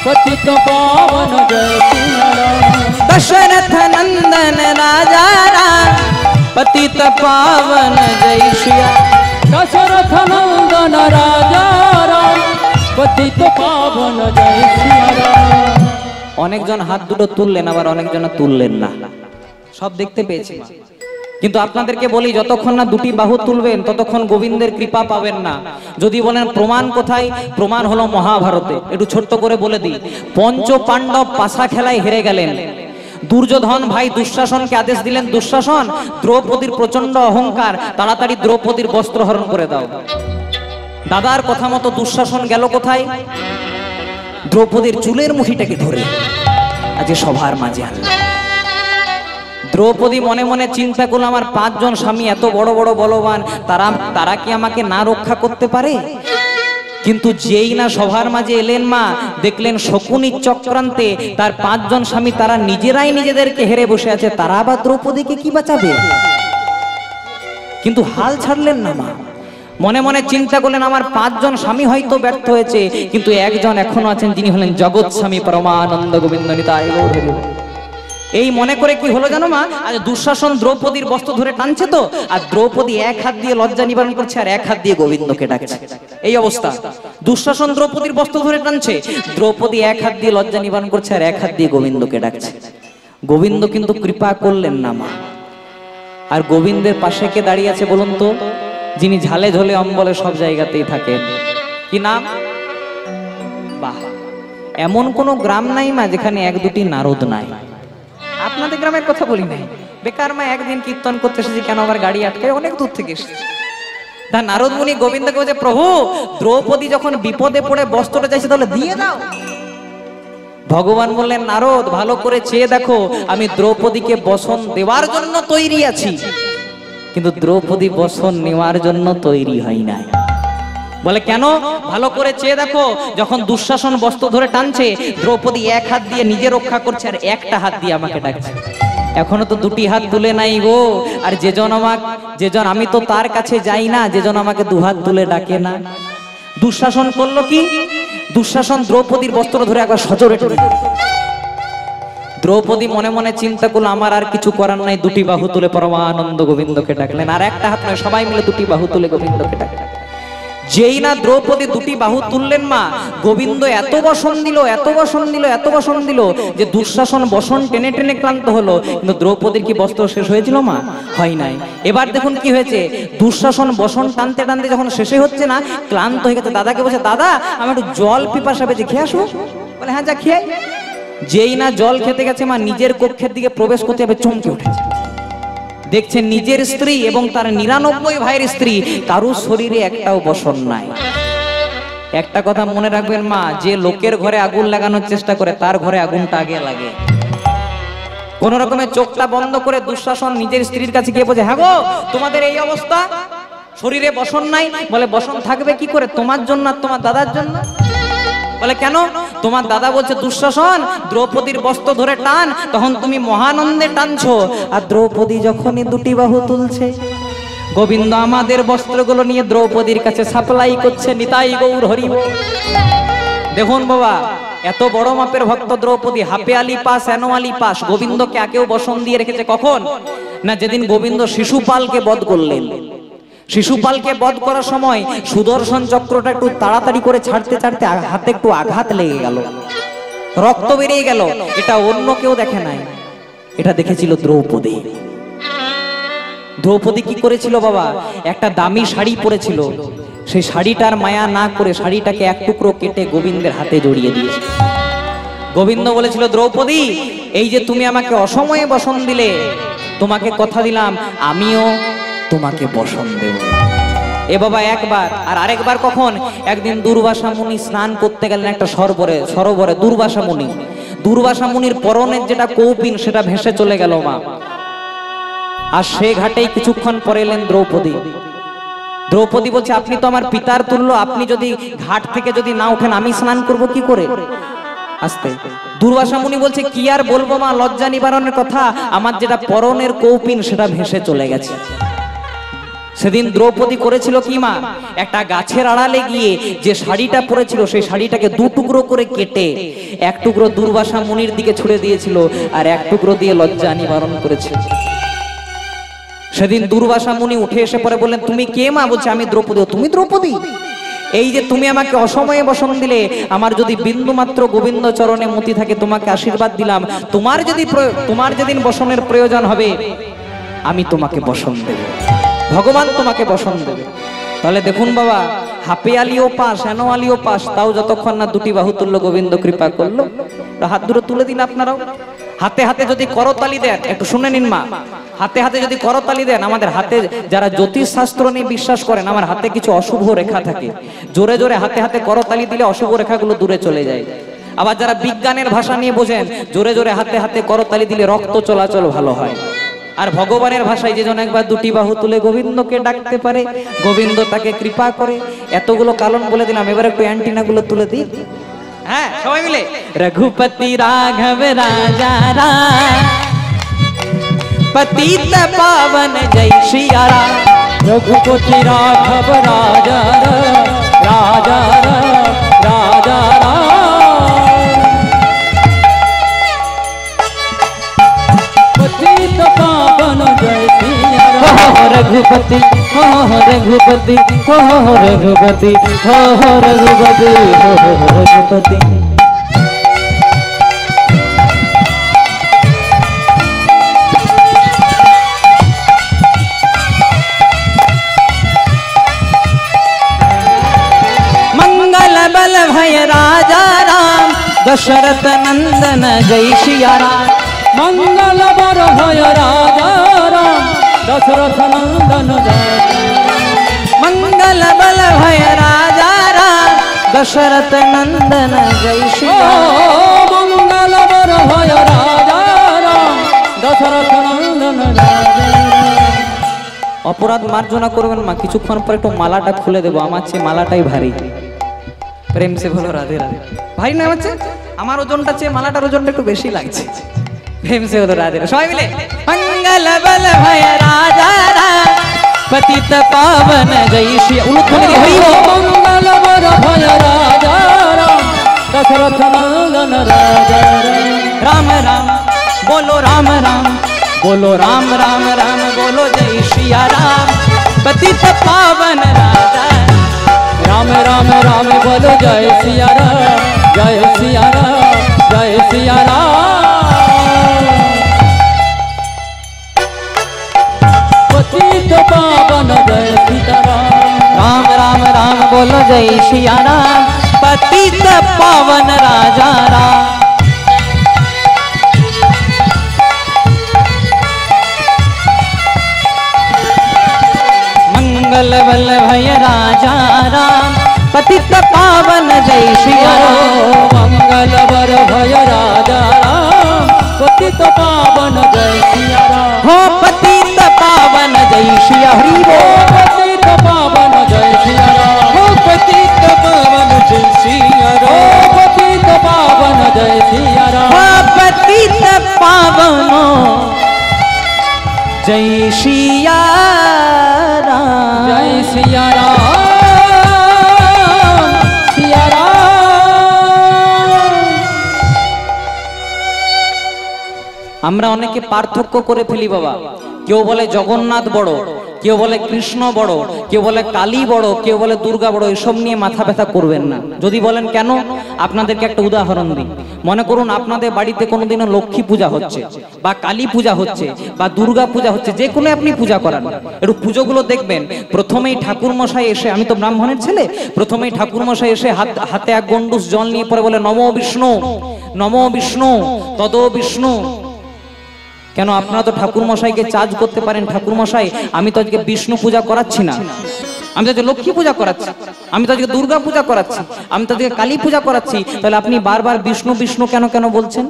[SPEAKER 2] पतित पावन जय सिया राम।
[SPEAKER 1] दशरथ नंदन राजा राम, पतित पावन जय सिया।
[SPEAKER 2] दशरथ नंदन নন্দন রাজা রাম পতিত পাবন জয় সিয়া রাম।
[SPEAKER 1] অনেকজন হাত দুটো তুললেন, আবার অনেকজন তুললেন না, সব দেখতে পেয়েছি মা। কিন্তু আপনাদেরকে বলি, যতক্ষণ না দুটি বাহু তুলবেন ততক্ষণ গোবিন্দের কৃপা পাবেন না। যদি বলেন প্রমাণ কোথায়, প্রমাণ হলো মহাভারতে। একটু ছোট্ট করে বলে দিই, পঞ্চ পাণ্ডব পাশা খেলায় হেরে গেলেন। দুর্যোধন ভাই দুঃশাসনকে আদেশ দিলেন, দুঃশাসন, দ্রৌপদীর প্রচন্ড অহংকার, তাড়াতাড়ি দ্রৌপদীর বস্ত্র হরণ করে দাও। দাদার কথা মতো দুঃশাসন গেল কোথায়? দ্রৌপদীর চুলের মুঠিটাকে ধরে আজ সভার মাঝে আনল। দ্রৌপদী মনে মনে চিন্তা করল, আমার 5 জন স্বামী এত বড় বড় বলবান, তারা কি আমাকে না রক্ষা করতে পারে? কিন্তু যেই না সভার মাঝে এলেন মা, দেখলেন শকুনির চক্রান্তে তার 5 জন স্বামী তারা নিজেরাই নিজেদেরকে হেরে বসে আছে, তারা আবার দ্রৌপদীকে কি বাঁচাবে? কিন্তু হাল ছাড়লেন না মা, মনে মনে চিন্তা করলেন, আমার 5 জন স্বামী হয়তো ব্যর্থ হয়েছে, কিন্তু একজন এখনো আছেন, যিনি হলেন জগৎ স্বামী পরমানন্দ গোবিন্দ নিতাই গৌর হরি। এই মনে করে কি হলো জানো মা, আজ দুঃশাসন দ্রৌপদীর বস্ত্র ধরে টানছে তো, আর দ্রৌপদী এক হাত দিয়ে লজ্জা নিবারণ করছে আর এক হাত দিয়ে গোবিন্দকে ডাকছে। এই অবস্থা, দুঃশাসন দ্রৌপদীর বস্ত্র ধরে টানছে, দ্রৌপদী এক হাত দিয়ে লজ্জা নিবারণ করছে আর এক হাত দিয়ে গোবিন্দকে ডাকছে। গোবিন্দ কিন্তু কৃপা করলেন না মা। আর গোবিন্দের পাশে কে দাঁড়িয়ে আছে বলুন তো? যিনি ঝালে ঝোলে অম্বলে সব জায়গাতেই থাকেন। কি নাম? বাহ, এমন কোন গ্রাম নাই মা যেখানে 1-2টি নারদ নাই। আপনাদের গ্রামের কথা বলি নাই, বেকার মা একদিন কীর্তন করতে এসেছি, কেন আবার গাড়ি আটকে, অনেক দূর থেকে এসেছি। তা নারদ মুনি গোবিন্দকে বলছে, প্রভু দ্রৌপদী যখন বিপদে পড়ে বস্ত্রটা চাইছে তাহলে দিয়ে দাও। ভগবান বললেন, নারদ ভালো করে চেয়ে দেখো, আমি দ্রৌপদীকে বসন দেওয়ার জন্য তৈরি আছি, কিন্তু দ্রৌপদী বসন নেওয়ার জন্য তৈরি হয় নাই। বলে কেন? ভালো করে চেয়ে দেখো, যখন দুঃশাসন বস্ত্র ধরে টানছে, দ্রৌপদী এক হাত দিয়ে নিজে রক্ষা করছে আর একটা হাত দিয়ে আমাকে ডাকছে। এখনো তো 2টি হাত তুলে নাই গো। আর যেজন আমি তো তার কাছে যাই না, যেজন আমাকে 2 হাত তুলে ডাকে না। দুঃশাসন করলো কি? দুঃশাসন দ্রৌপদীর বস্ত্র ধরে একবার সজোরে টেনে। দ্রৌপদী মনে মনে চিন্তা করলো, আমার আর কিছু করার নাই, 2টি বাহু তুলে পরমানন্দ গোবিন্দকে ডাকলেন। আর একটা হাত নয়, সবাই মিলে 2টি বাহু তুলে গোবিন্দকে ডাকলেন। যেই না দ্রৌপদী 2টি বাহু তুললেন মা, গোবিন্দ এত বসন দিল, এত বসন দিল, এত বসন দিল যে দুঃশাসন বসন টেনে টেনে ক্লান্ত হলো। কিন্তু দ্রৌপদীর কি বস্ত্র শেষ হয়েছিল মা? হয় নাই। এবার দেখুন কি হয়েছে, দুঃশাসন বসন টানতে টানতে যখন শেষে হচ্ছে না, ক্লান্ত হয়ে গেছে, দাদাকে বলছে, দাদা আমি একটু জল পিপাসা পেয়েছে, খেয়ে আসবো? বলে হ্যাঁ যা খেয়ে। যেই না জল খেতে গেছে মা, নিজের কক্ষের দিকে প্রবেশ করতে যাবে, চমকে উঠেছে। দেখছেন নিজের স্ত্রী এবং তার 99 ভাইয়ের স্ত্রী, কারুর শরীরে একটাও বসন নাই। একটা কথা মনে রাখবেন মা, যে লোকের ঘরে আগুন লাগানোর চেষ্টা করে তার ঘরে আগুনটা আগে লাগে। কোন রকমের চোখটা বন্ধ করে দুঃশাসন নিজের স্ত্রীর কাছে গিয়ে বলছে, হ্যাঁ গো তোমাদের এই অবস্থা, শরীরে বসন নাই। বলে বসন থাকবে কি করে, তোমার জন্য আর তোমার দাদার জন্য। বলে কেন? তোমার দাদা বলছে দুঃশাসন দ্রৌপদীর বস্ত্র ধরে টান, তখন তুমি মহানন্দে টানছো, আর দ্রৌপদী যখনই 2টি বাহু তুলছে, গোবিন্দ আমাদের বস্ত্রগুলো নিয়ে দ্রৌপদীর কাছে সাপ্লাই করছে। নিতাই গৌর হরি বল। দেখুন বাবা, এত বড় মাপের ভক্ত দ্রৌপদী, হাফে আলি পাস এনো আলি পাস। গোবিন্দকে আগেও বসন দিয়ে রেখেছে কখন না, যেদিন গোবিন্দ শিশুপালকে বধ করলেন। শিশুপালকে বধ করার সময় সুদর্শন চক্রটা একটু তাড়াতাড়ি করে ছাড়তে ছাড়তে হাতে একটু আঘাত লেগে গেল, রক্ত বেরিয়ে গেল। এটা অন্য কেউ দেখে নাই, এটা দেখেছিল দ্রৌপদী। দ্রৌপদী কি করেছিল বাবা, একটা দামি শাড়ি পরেছিল, সেই শাড়িটার মায়া না করে শাড়িটাকে 1 টুকরো কেটে গোবিন্দের হাতে জড়িয়ে দিয়েছে। গোবিন্দ বলেছিল, দ্রৌপদী এই যে তুমি আমাকে অসময়ে বসন দিলে, তোমাকে কথা দিলাম আমিও তোমাকে বসন দেব। এ বাবা একবার, আর আরেকবার কখন? একদিন দুর্বাসা মুনি স্নান করতে গেলেন একটা সরোবরে। দুর্বাসা মুনির পরনের যেটা কৌপিন সেটা ভেসে চলে গেল মা। আর সে ঘাটেই কিছুক্ষণ পরে এলেন দ্রৌপদী। দ্রৌপদী বলছে, আপনি তো আমার পিতার তুল্য, আপনি যদি ঘাট থেকে যদি না ওঠেন আমি স্নান করব কি করে? আস্তে। দুর্বাসা মুনি বলছে, কি আর বলবো মা, লজ্জা নিবারণের কথা, আমার যেটা পরনের কৌপিন সেটা ভেসে চলে গেছে। সেদিন দ্রৌপদী করেছিল কি মা, একটা গাছের আড়ালে গিয়ে যে শাড়িটা পরেছিল সেই শাড়িটাকে 2 টুকরো করে কেটে 1 টুকরো দুর্বাসা মুনির দিকে ছুড়ে দিয়েছিল, আর 1 টুকরো দিয়ে লজ্জা নিবারণ করেছিল। সেদিন দুর্বাসা মুনি উঠে এসে পরে বললেন, তুমি কে মা? বলছে, আমি দ্রৌপদী। তুমি দ্রৌপদী? এই যে তুমি আমাকে অসময়ে বসন দিলে, আমার যদি বিন্দু মাত্র গোবিন্দ চরণে মতি থাকে, তোমাকে আশীর্বাদ দিলাম, তোমার যেদিন বসনের প্রয়োজন হবে আমি তোমাকে বসন দেব, ভগবান তোমাকে বসন দেবে। তাহলে দেখুন বাবা, হাপে আলিও পাস, হেনো আলিও পাস, তাও যতক্ষণ না দুটি বাহু তুল্য গোবিন্দ কৃপা করলো। হাত দুটো তুলে দিন আপনারাও। হাতে হাতে যদি করতালি দেন, একটু শুনে নিন মা, হাতে হাতে যদি করতালি দেন, আমাদের হাতে যারা জ্যোতিষ শাস্ত্র নিয়ে বিশ্বাস করেন, আমার হাতে কিছু অশুভ রেখা থাকে, জোরে জোরে হাতে হাতে করতালি দিলে অশুভ রেখাগুলো দূরে চলে যায়। আবার যারা বিজ্ঞানের ভাষা নিয়ে বোঝেন, জোরে জোরে হাতে হাতে করতালি দিলে রক্ত চলাচল ভালো হয়। আর ভগবানের ভাষায় যে জন একবার দুটি বাহু তুলে গোবিন্দকে ডাকতে পারে, গোবিন্দ তাকে কৃপা করে। এতগুলো কারণ বলে দিলাম, এবার একটু অ্যান্টিনা গুলো তুলে দিই। হ্যাঁ, সবাই মিলে রঘুপতি রাঘব রাজা রাম, পতিত পাবন জয় সিয়া রাম।
[SPEAKER 2] রঘুপতি রাঘব রাজা রাম, রাজা রাম, রাজা রাম। পতিত পাবন জয় সিয়া রাম।
[SPEAKER 1] रघुपति हो रघुपति हो रघुपति हो रघुपति हो रघुपति। मंगल बल भय राजा राम, दशरथ नंदन जय सिया राम।
[SPEAKER 2] मंगल बर भय राजा राम, दशरथ नंदन जय।
[SPEAKER 1] मंगल बल भय राजा राम, दशरथ नंदन जय सिया।
[SPEAKER 2] मंगल बर भय राजा राम, दशरथ नंदन जय।
[SPEAKER 1] অপরাধ মার্জনা করবেন মা, কিছুক্ষণ পর একটু মালাটা খুলে দেবো, আমার চেয়ে মালাটাই ভারী। প্রেম সে বলো রাধে রাধে। ভারী না হচ্ছে, আমার ওজনটা চেয়ে মালাটার ওজনটা একটু বেশি লাগছে। प्रेम से बोलो राधे। सबाई मिले मंगल बल भय राजा राम, पतित पावन जय श्री।
[SPEAKER 2] मंगल बर भय राजा राम, दशरथ नंदन राजा
[SPEAKER 1] राम राम बोलो राम राम, बोलो राम राम राम बोलो जय श्रिया राम, पतित पावन राजा
[SPEAKER 2] राम राम राम बोलो जय सिया राम, जय सिया राम, जय सिया राम। पतित पावन जय सीताराम,
[SPEAKER 1] राम राम राम बोलो जय श्रिया राम, पतित पावन राजा राम। मंगल बल भय राजा राम, पतित पावन जय श्रिया राम।
[SPEAKER 2] मंगल बर भय राजा राम, पतित पावन जय सिया राम।
[SPEAKER 1] हो पतित पावन जय श्रिया हरि बोल।
[SPEAKER 2] पतित पावन जय सिया राम,
[SPEAKER 1] हो पतित पावन जय श्रिया राम,
[SPEAKER 2] पतित पावन जय सिया राम।
[SPEAKER 1] हो पतित पावन जय श्रिया राम,
[SPEAKER 2] जय सिया राम, सिया राम।
[SPEAKER 1] আমরা অনেকে পার্থক্য করে ফেলি বাবা। কেউ বলে জগন্নাথ বড়, কেউ বলে কৃষ্ণ বড়, কেউ বলে কালী বড়, কেউ বলে দুর্গা বড়। এসব নিয়ে মাথা ব্যথা করবেন না। যদি বলেন কেন, আপনাদেরকে একটা উদাহরণ দিই। মনে করুন আপনাদের বাড়িতে কোনোদিনও লক্ষ্মী পূজা হচ্ছে, বা কালী পূজা হচ্ছে, বা দুর্গা পূজা হচ্ছে, যে কোনো আপনি পূজা করান, একটু পুজোগুলো দেখবেন। প্রথমেই ঠাকুর মশাই এসে, আমি তো ব্রাহ্মণের ছেলে, প্রথমেই ঠাকুর মশাই এসে হাতে এক গন্ডুস জল নিয়ে পরে বলে নমো বিষ্ণু, নমো বিষ্ণু, তদ বিষ্ণু। কেন? আপনারা তো ঠাকুর মশাইকে চার্জ করতে পারেন, ঠাকুর মশাই আমি তো আজকে বিষ্ণু পূজা করাচ্ছি না, আমি তো আজকে লক্ষ্মী পূজা করাচ্ছি, আমি তো আজকে দুর্গা পূজা করাচ্ছি, আমি তো আজকে কালী পূজা করাচ্ছি। তাহলে আপনি বারবার বিষ্ণু বিষ্ণু কেন কেন বলছেন?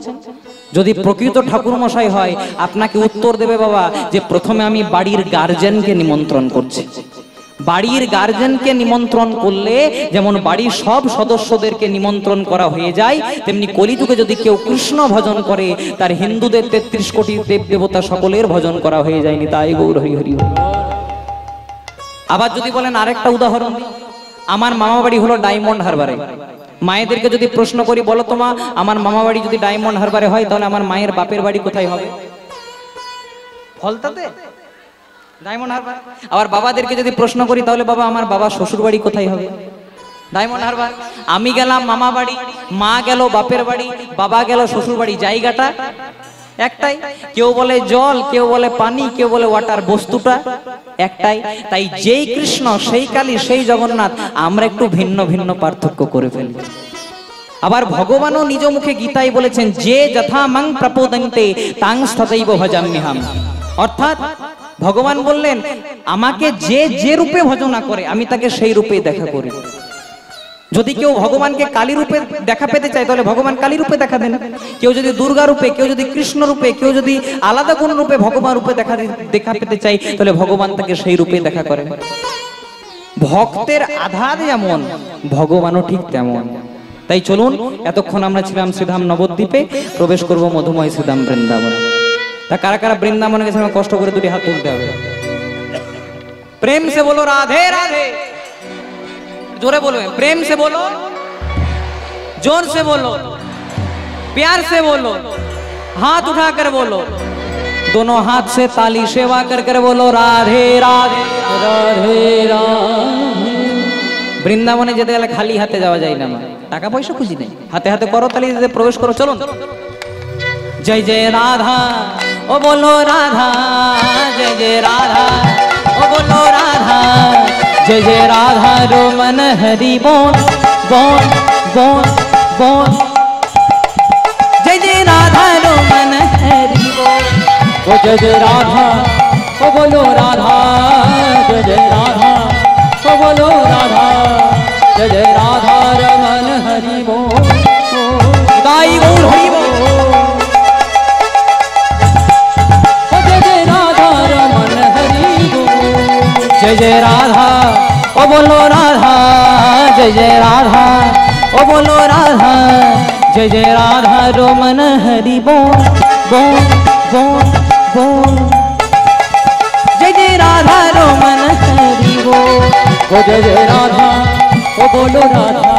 [SPEAKER 1] যদি প্রকৃত ঠাকুর মশাই হয়, আপনাকে উত্তর দেবে বাবা যে প্রথমে আমি বাড়ির গার্জেনকে নিমন্ত্রণ করছি। বাড়ির গার্জেনকে নিমন্ত্রণ করলে যেমন বাড়ির সব সদস্যদেরকে নিমন্ত্রণ করা হয়ে যায়, তেমনি কলিযুগে যদি কেউ কৃষ্ণ ভজন করে, তার হিন্দুদের ৩৩ কোটি দেব দেবতা সকলের ভজন করা হয়ে যায়নি। তাই গৌর হরি হরি। আবার যদি বলেন আরেকটা উদাহরণ, আমার মামা বাড়ি হলো ডায়মন্ড হারবারে। মায়েদেরকে যদি প্রশ্ন করি, বলো তো মা, আমার মামা বাড়ি যদি ডায়মন্ড হারবারে হয়, তাহলে আমার মায়ের বাপের বাড়ি কোথায় হবে? ফলতাতে, ডায়মন্ড হারবার। আবার বাবাদেরকে যদি প্রশ্ন করি, তাহলে বাবা আমার বাবা শ্বশুর বাড়ি কোথায় হবে? ডায়মন্ড হারবার। আমি গেলাম মামা বাড়ি, মা গেল বাপের বাড়ি, বাবা গেল শ্বশুর বাড়ি, জায়গাটা একটাই। কেউ বলে জল, কেউ বলে পানি, কেউ বলে ওয়াটার, বস্তুটা একটাই। তাই যেই কৃষ্ণ, সেই কালী, সেই জগন্নাথ, আমরা একটু ভিন্ন ভিন্ন পার্থক্য করে ফেলি। আবার ভগবানও নিজ মুখে গীতায় বলেছেন, যে যথা মাং প্রপোদন্তে তাং তথৈব ভজাম্যহম। অর্থাৎ ভগবান বললেন, আমাকে যে যে রূপে ভজনা করে আমি তাকে সেই রূপেই দেখা করি। যদি কেউ ভগবানকে কালী রূপে দেখা পেতে চায় তাহলে ভগবান কালী রূপে দেখা দেন। কেউ যদি দুর্গা রূপে, কেউ যদি কৃষ্ণ রূপে, কেউ যদি আলাদা কোন রূপে ভগবান রূপে দেখা পেতে চাই তাহলে ভগবান তাকে সেই রূপে দেখা করেন। ভক্তের আধার যেমন, ভগবানও ঠিক তেমন। তাই চলুন, এতক্ষণ আমরা ছিলাম শ্রীধাম নবদ্বীপে, প্রবেশ করব মধুময় শ্রীধাম বৃন্দাবন। তা কারা কারা বৃন্দাবনে গেছে কষ্ট করে দুটি হাত তুলতে হবে। প্রেম সে বলো রাধে রাধে, जोरे बोलो, प्रेम से बोलो, जोर से बोलो, प्यार से बोलो, हाथ उठाकर बोलो, दोनों हाथ से ताली सेवा कर कर बोलो राधे राधे
[SPEAKER 2] রাধে রাধে।
[SPEAKER 1] বৃন্দাবনে যেতে গেলে খালি হাতে যাওয়া যায় না, টাকা পয়সা খুঁজি নেই, হাতে হাতে করো তালি দিতে প্রবেশ করো। চলুন, জয় জয় রাধা ও বলো রাধা, জয় জয় রাধা ও বলো রাধা, जय जय राधा रोमन हरि बोल बोल बोल बोल, जय जय राधा रोमन हरि बोल।
[SPEAKER 2] ओ जय जय राधा ओ बोलो राधा, जय जय राधा ओ बोलो राधा, जय जय राधा रमन हरि बोल।
[SPEAKER 1] दाई बोल हरि बोल।
[SPEAKER 2] ओ जय जय राधा रमन हरि बोल।
[SPEAKER 1] जय जय राधा ओ बोलो राधा, जय जय राधा ओ बोलो राधा, जय जय राधा रोमन हरि बोल बोल बोल बोल, जय जय राधा रोमन हरि बोल।
[SPEAKER 2] ओ जय जय राधा ओ बोलो राधा,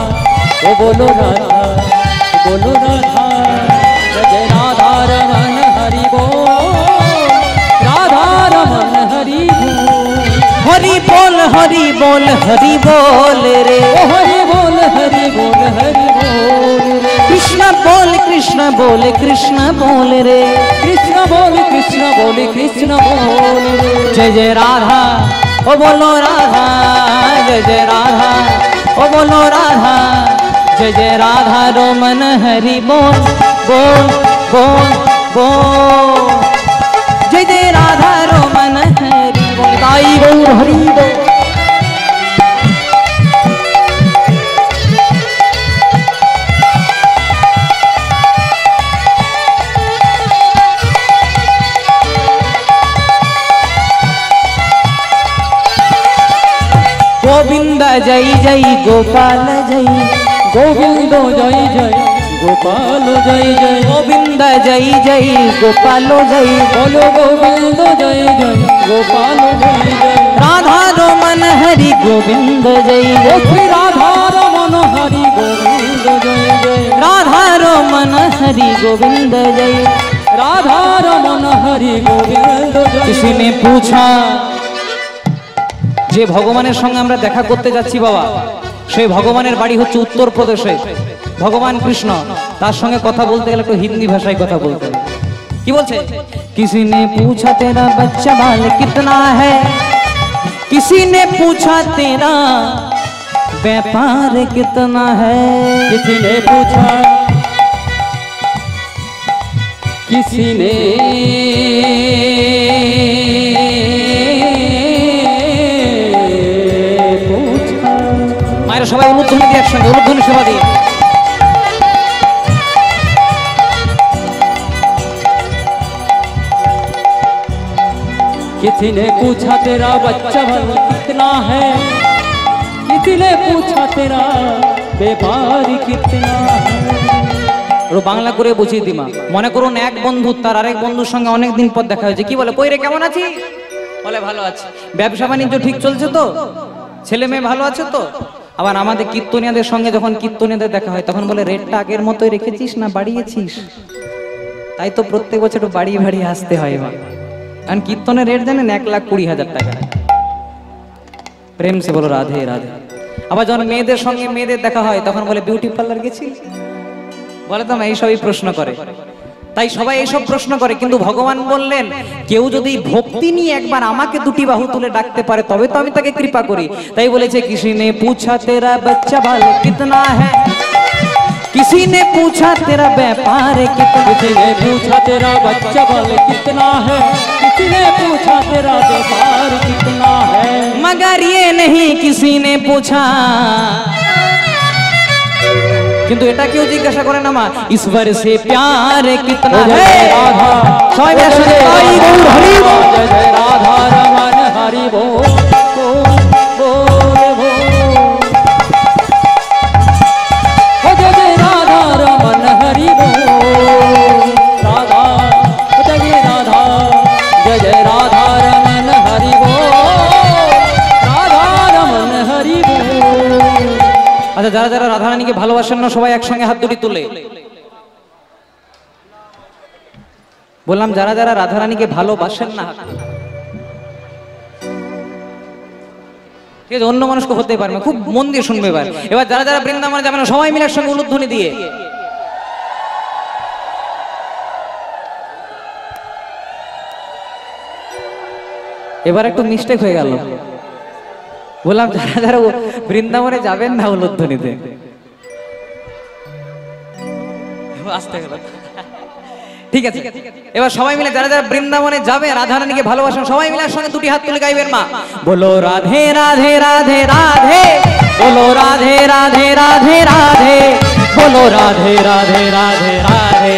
[SPEAKER 2] ओ बोलो राधा ओ बोलो राधा, जय जय राधा रमन हरि बोल, राधा रमन हरि बोल।
[SPEAKER 1] हरि बोल हरि बोल हरि बोल रे,
[SPEAKER 2] ओ हरि बोल हरि बोल हरि बोल रे,
[SPEAKER 1] कृष्ण बोल कृष्ण बोल कृष्ण बोल रे,
[SPEAKER 2] कृष्ण बोल कृष्ण बोल कृष्ण बोल रे।
[SPEAKER 1] जय जय राधा ओ बोलो राधा, जय जय राधा ओ बोलो राधा, जय जय राधा रोमन हरि बोल बोल बोल बोल, जय जय राधा रोमन हरि बोल। गाई बोल हरि बोल। गोविंद जय जय गोपाल जय,
[SPEAKER 2] गोविंद जय जय गोपाल जय जय,
[SPEAKER 1] गोविंद जय जय गोपाल जय,
[SPEAKER 2] बोलो गोविंद जय जय गोपाल जय जय,
[SPEAKER 1] राधा रोमन हरि गोविंद जय
[SPEAKER 2] ओ
[SPEAKER 1] जय,
[SPEAKER 2] श्री राधा रमन हरि गोविंद जय जय,
[SPEAKER 1] राधा रोमन हरि गोविंद जय।
[SPEAKER 2] राधा रमन हरि गोविंद जय।
[SPEAKER 1] किसी ने पूछा, যে ভগবানের সঙ্গে আমরা দেখা করতে যাচ্ছি বাবা, সেই ভগবানের বাড়ি হচ্ছে উত্তরপ্রদেশে, ভগবান কৃষ্ণ, তার সঙ্গে কথা বলতে গেলে একটু হিন্দি ভাষায় কথা বলতে হবে। কি বলছে? किसी ने पूछा तेरा बच्चा बाल कितना है, किसी ने पूछा तेरा व्यापार कितना है,
[SPEAKER 2] किसी ने पूछा, किसी ने पूछा।
[SPEAKER 1] মায়েরা সবাই উলুধ্বনি দিয়ে একসঙ্গে উলুধ্বনি সেবা দিয়ে।
[SPEAKER 2] किसी ने पूछा तेरा बच्चा बल कितना है, किसी ने पूछा तेरा व्यापार कितना है।
[SPEAKER 1] বাংলা করে বুঝিয়ে দিমা। মনে করুন এক বন্ধু তার আরেক বন্ধুর সঙ্গে অনেকদিন পর দেখা হয়েছে, কি বলে, কই রে কেমন আছিস? বলে ভালো আছি। ব্যবসা বাণিজ্য ঠিক চলছে তো? ছেলে মেয়ে ভালো আছে তো? আবার আমাদের কীর্তনিয়াদের সঙ্গে যখন কীর্তনিয়াদের দেখা হয় তখন বলে রেটটা আগের মতোই রেখেছিস না বাড়িয়েছিস? তাই তো প্রত্যেক বছর একটু বাড়িয়ে বাড়িয়ে আসতে হয়। কারণ কীর্তনের রেট জানেন 1,20,000 টাকা। প্রেম সে বলো রাধে রাধে। আবার যখন মেয়েদের সঙ্গে মেয়েদের দেখা হয় তখন বলে বিউটি পার্লার গেছি, বলে তো এইসবই প্রশ্ন করে। তাই সবাই এইসব প্রশ্ন করে, কিন্তু ভগবান বললেন কেউ যদি ভক্তি নিয়ে একবার আমাকে দুটি বাহু তুলে ডাকতে পারে তবে তো আমি তাকে কৃপা করি। তাই বলেছে কিসি নে পুছা তেরা বাচ্চা বাল কিতনা হ্যায়, किसी ने पूछा तेरा व्यापार कितना,
[SPEAKER 2] किसी ने पूछा तेरा बच्चा बल कितना है, किसी ने पूछा तेरा व्यापार कितना है,
[SPEAKER 1] मगर ये नहीं किसी ने पूछा। কিন্তু এটা কেউ জিজ্ঞাসা করে না মা ईश्वर से प्यार कितना है।
[SPEAKER 2] राधा
[SPEAKER 1] সবাই মিলে শুনে তাই গৌর হরি বল।
[SPEAKER 2] जय जय राधा रमन हरि बोल बोल बोल। जय जय राधा रमन हरि बोल। राधा जय जय राधा, जय जय राधा रमन हरि बोल। राधा रमन हरि बोल।
[SPEAKER 1] আচ্ছা যারা যারা রাধারানীকে ভালোবাসেন না সবাই একসঙ্গে হাত দুটি তুলে। বললাম যারা যারা রাধারানীকে ভালোবাসেন না, ঠিক আছে, অন্য মানুষ হতে পারবে না, খুব মন দিয়ে শুনবে এবার। এবার যারা যারা বৃন্দাবনে যাবেন সবাই মিলে একসঙ্গে উলুধ্বনি দিয়ে। এবার একটু মিস্টেক হয়ে গেল, বললাম যারা যারা বৃন্দাবনে যাবেন না উলুধ্বনিতে, আসতে গেল। ঠিক আছে, এবার সবাই মিলে যারা যারা বৃন্দাবনে যাবে রাধারানীকে ভালোবাসেন সবাই মিলে একসঙ্গে দুটি হাত তুলে গাইবেন মা বলো রাধে রাধে রাধে রাধে, বলো রাধে রাধে রাধে রাধে, বলো রাধে রাধে রাধে রাধে,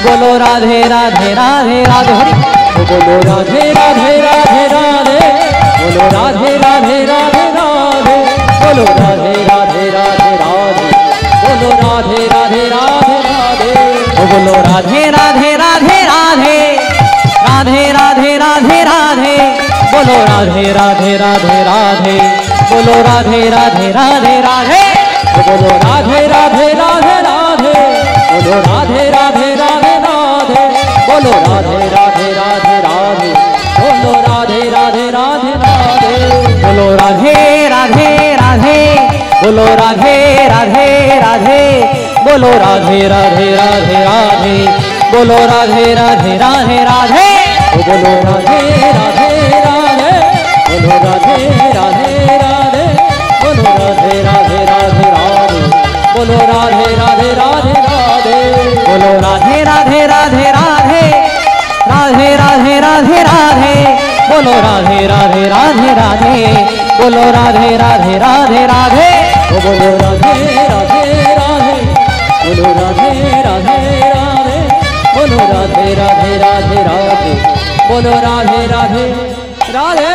[SPEAKER 1] বলো রাধে রাধে রাধে রাধে হরি
[SPEAKER 2] बोलो राधे राधे राधे राधे, बोलो राधे राधे राधे राधे, बोलो राधे राधे राधे राधे, बोलो राधे राधे राधे राधे,
[SPEAKER 1] बोलो राधे राधे राधे राधे, राधे राधे राधे राधे, बोलो राधे राधे राधे राधे, बोलो राधे राधे राधे राधे,
[SPEAKER 2] बोलो राधे राधे राधे राधे, बोलो राधे राधे राधे राधे, बोलो राधे राधे राधे राधे, बोलो राधे राधे राधे राधे,
[SPEAKER 1] बोलो राधे राधे राधे, बोलो राधे राधे राधे, बोलो राधे राधे राधे राधे, बोलो राधे राधे राधे राधे,
[SPEAKER 2] बोलो राधे राधे राधे, बोलो राधे राधे राधे, बोलो राधे राधे राधे राधे, बोलो राधे राधे राधे राधे,
[SPEAKER 1] बोलो राधे राधे राधे राधे, राधे राधे राधे राधे, बोलो राधे राधे राधे राधे, बोलो राधे राधे राधे राधे,
[SPEAKER 2] बोलो राधे राधे राधे, बोलो राधे राधे राधे, बोलो राधे राधे राधे राधे, बोलो राधे राधे राधे राधे।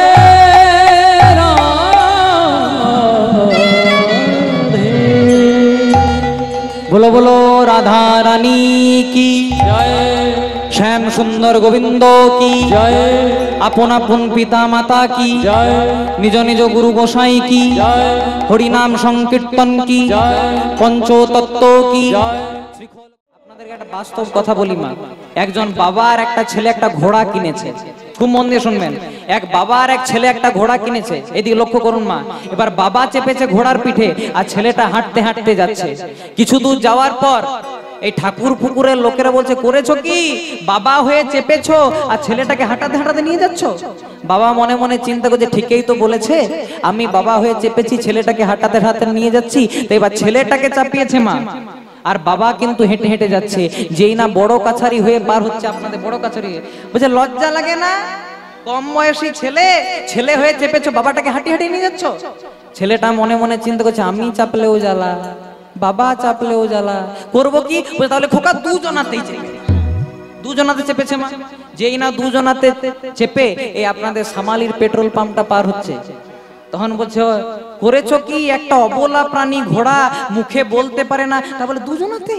[SPEAKER 1] बोलो बोलो राधा रानी की
[SPEAKER 2] जय,
[SPEAKER 1] श्याम सुंदर गोविंद की
[SPEAKER 2] जय,
[SPEAKER 1] আপন আপন পিতা মাতা কি
[SPEAKER 2] जय,
[SPEAKER 1] নিজ নিজ গুরু গোসাই কি
[SPEAKER 2] जय,
[SPEAKER 1] হরি নাম সংকীর্তন কি
[SPEAKER 2] जय,
[SPEAKER 1] পঞ্চতত্ত্ব কি।
[SPEAKER 2] जय।
[SPEAKER 1] আপনাদেরকে একটা বাস্তব কথা বলি মা, একজন বাবা আর একটা ছেলে একটা ঘোড়া কিনেছে, খুব মন দিয়ে শুনবেন। এক বাবা আর এক ছেলে একটা ঘোড়া কিনেছে, এদিকে লক্ষ্য করুন মা। এবার বাবা চেপেছে ঘোড়ার পিঠে আর ছেলেটা হাঁটতে হাঁটতে যাচ্ছে। কিছু দূর যাওয়ার পর এই ঠাকুর পুকুরের লোকেরা বলছে করেছো কি, বাবা হয়ে চেপেছো আর ছেলেটাকে হাঁটাতে হাঁটাতে নিয়ে যাচ্ছ। বাবা মনে মনে চিন্তা করছে ঠিকই তো বলেছে, আমি বাবা হয়ে চেপেছি ছেলেটাকে হাঁটাতে হাঁটাতে নিয়ে যাচ্ছি। তো এবার ছেলেটাকে চাপিয়েছে মা আর বাবা কিন্তু হেঁটে হেঁটে যাচ্ছে। যেই না বড় কাছারি হয়ে পার হচ্ছে, আপনাদের বড় কাছারি বলছে লজ্জা লাগে না, কম বয়সী ছেলে ছেলে হয়ে চেপেছো, বাবাটাকে হাঁটি হাঁটি নিয়ে যাচ্ছ। ছেলেটা মনে মনে চিন্তা করছে আমি চাপলেও জ্বালা, বাবা চাপলেও জ্বালা, করবো কি? তাহলে খোকা দুজনাতেই চেপে, দুজনাতে চেপেছে মা। যেই না দুজনাতে চেপে এই আপনাদের সামালির পেট্রোল পাম্পটা পার হচ্ছে, তখন বলছে করেছো কি, একটা অবলা প্রাণী ঘোড়া মুখে বলতে পারে না, তা বলে দুজনাতে।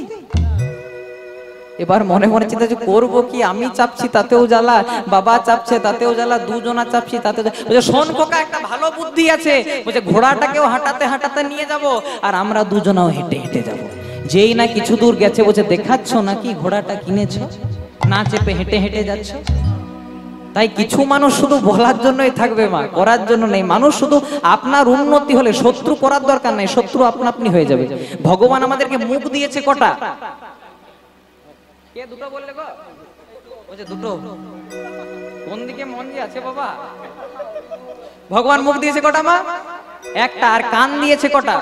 [SPEAKER 1] এবার মনে মনে চিন্তা করবো কি, আমি চাপছি তাতেও জ্বালা, বাবা চাপছে তাতেও জ্বালা, দুজনা চাপছি তাতেও জ্বালা। বলছে শোন খোকা, একটা ভালো বুদ্ধি আছে, বলছে ঘোড়াটাকেও হাঁটাতে হাঁটাতে নিয়ে যাব আর আমরা দুজনাও হেঁটে হেঁটে যাব। যেই না কিছু দূর গেছে বলছে দেখাচ্ছ নাকি ঘোড়াটা কিনেছো, না চেপে হেঁটে হেঁটে যাচ্ছ। তাই কিছু মানুষ শুধু বলার জন্যই থাকবে মা, করার জন্য নেই। মানুষ শুধু আপনার উন্নতি হলে, শত্রু করার দরকার নাই, শত্রু আপনা আপনি হয়ে যাবে। ভগবান আমাদেরকে মুখ দিয়েছে কটা? কে দুটো বললে গো? বলছে দুটো। কোন দিকে মন যে আছে বাবা? ভগবান মুখ দিয়েছে কটা মা? একটা। আর কান দিয়েছে কটা?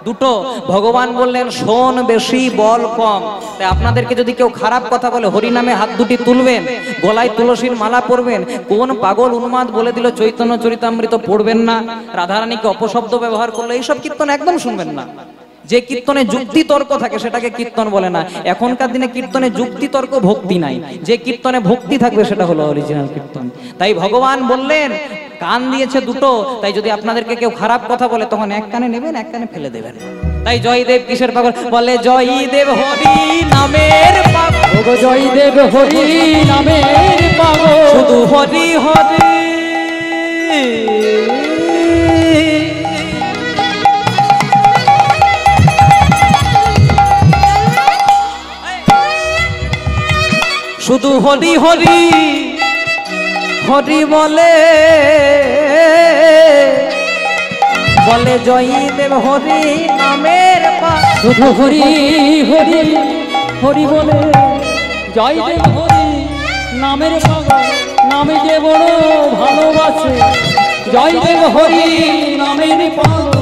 [SPEAKER 1] দুটো। ভগবান বললেন শোন বেশি, বল কম। তাই আপনাদেরকে যদি কেউ খারাপ কথা বলে, হরি নামে হাত দুটি তুলবেন, গলায় তুলসীর মালা পরবেন। কোন পাগল উন্মাদ বলে দিল চৈতন্য চরিতামৃত পড়বেন না, রাধারানীকে অপশব্দ ব্যবহার করলো, এইসব কীর্তন একদম শুনবেন না। যে কীর্তনে যুক্তি তর্ক থাকে সেটাকে কীর্তন বলে না। এখনকার দিনে কীর্তনে যুক্তি তর্ক ভক্তি নাই, যে কীর্তনে ভক্তি থাকবে সেটা হলো অরিজিনাল কীর্তন। তাই ভগবান বললেন কান দিয়েছে দুটো। তাই যদি আপনাদেরকে কেউ খারাপ কথা বলে তখন এক কানে নেবেন, এক কানে ফেলে দেবেন। তাই জয়দেব কিসের পাগল? বলে জয়দেব হরি নামের পাগল,
[SPEAKER 2] ওগো জয়দেব হরি নামের পাগল,
[SPEAKER 1] শুধু হরি হরি। শুধু হরি হরি হরি বলে, বলে জয়দেব হরি নামের পাগল,
[SPEAKER 2] শুধু হরি হরি হরি বলে জয়দেব হরি নামের পাগল, নামে যে বড় ভালোবাসে জয়দেব হরি নামের পাগল।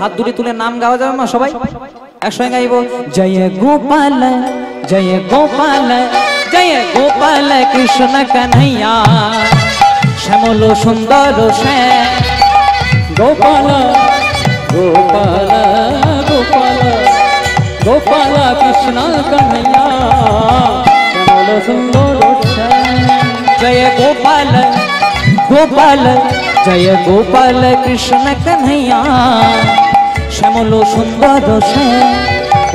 [SPEAKER 1] হাত দুটি তুলে নাম গাওয়া যাবে মা সবাই একসঙ্গে গাইব। জয় গোপাল জয় গোপাল জয় গোপাল কৃষ্ণ কন্হैया, শ্যামল সুন্দর শ্যাম।
[SPEAKER 2] গোপাল গোপাল গোপাল গোপাল কৃষ্ণ কন্হैया, শ্যামল সুন্দর শ্যাম।
[SPEAKER 1] জয় গোপাল গোপাল জয় গোপাল কৃষ্ণ কন্হैया, শ্যামল সুন্দর শ্যাম।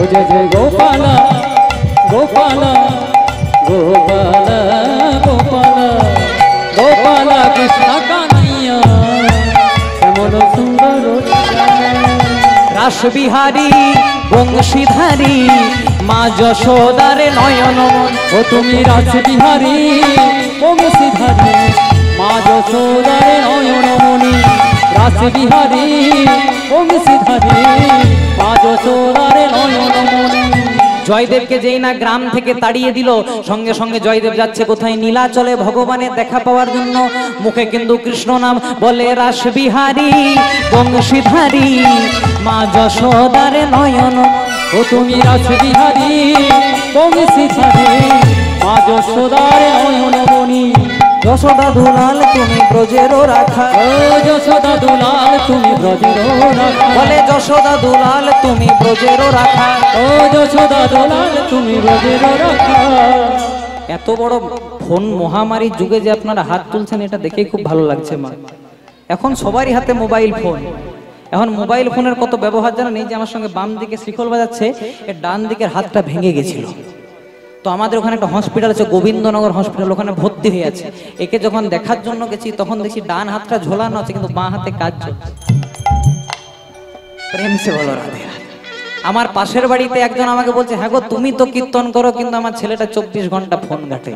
[SPEAKER 2] ও জয় জয় গোপাল গোপাল গোপাল গোপাল গোপাল কৃষ্ণ কন্হैया, শ্যামল সুন্দর শ্যাম।
[SPEAKER 1] রাস বিহারী বংশীধারী মা যশোদার নয়ন মন।
[SPEAKER 2] ও তুমি রাস বিহারী বংশীধারী মা যশোদার নয়নমণি, রাস বিহারী বংশীধারী মা যশোদার নয়নমণি।
[SPEAKER 1] জয়দেবকে যেই না গ্রাম থেকে তাড়িয়ে দিল, সঙ্গে সঙ্গে জয়দেব যাচ্ছে কোথায়? নীলাচলে ভগবানের দেখা পাওয়ার জন্য। মুখে কিন্তু কৃষ্ণ নাম বলে, রাস বিহারী বংশীধারী মা যশোদার নয়ন।
[SPEAKER 2] ও তুমি রাস বিহারী বংশীধারী মা যশোদার নয়নমণি।
[SPEAKER 1] যশোদা দুলাল তুমি ব্রজেরও রাখা,
[SPEAKER 2] ও যশোদা দুলাল তুমি ব্রজেরও রাখা,
[SPEAKER 1] বলে যশোদা দুলাল তুমি ব্রজেরও রাখা।
[SPEAKER 2] ও যশোদা দুলাল তুমি ব্রজেরও রাখা।
[SPEAKER 1] এত বড় ফোন মহামারীর যুগে যে আপনারা হাত তুলছেন, এটা দেখেই খুব ভালো লাগছে মা। এখন সবারই হাতে মোবাইল ফোন। এখন মোবাইল ফোনের কত ব্যবহার জানেন? এই যে আমার সঙ্গে বাম দিকে শিকল বাজাচ্ছে, এর ডান দিকের হাতটা ভেঙে গেছিল। তো আমাদের ওখানে একটা হসপিটাল আছে, গোবিন্দনগর হসপিটাল, ওখানে ভর্তি হয়ে আছে। একে যখন দেখার জন্য গেছি তখন দেখছি ডান হাতটা ঝোলানো আছে, কিন্তু বাঁ হাতে কাজ চলছে। প্রেম সে বলো রাধে রাধে। আমার পাশের বাড়িতে একজন আমাকে বলছে, হ্যাঁ গো তুমি তো কীর্তন করো, কিন্তু আমার ছেলেটা 24 ঘন্টা ফোন ঘাটে।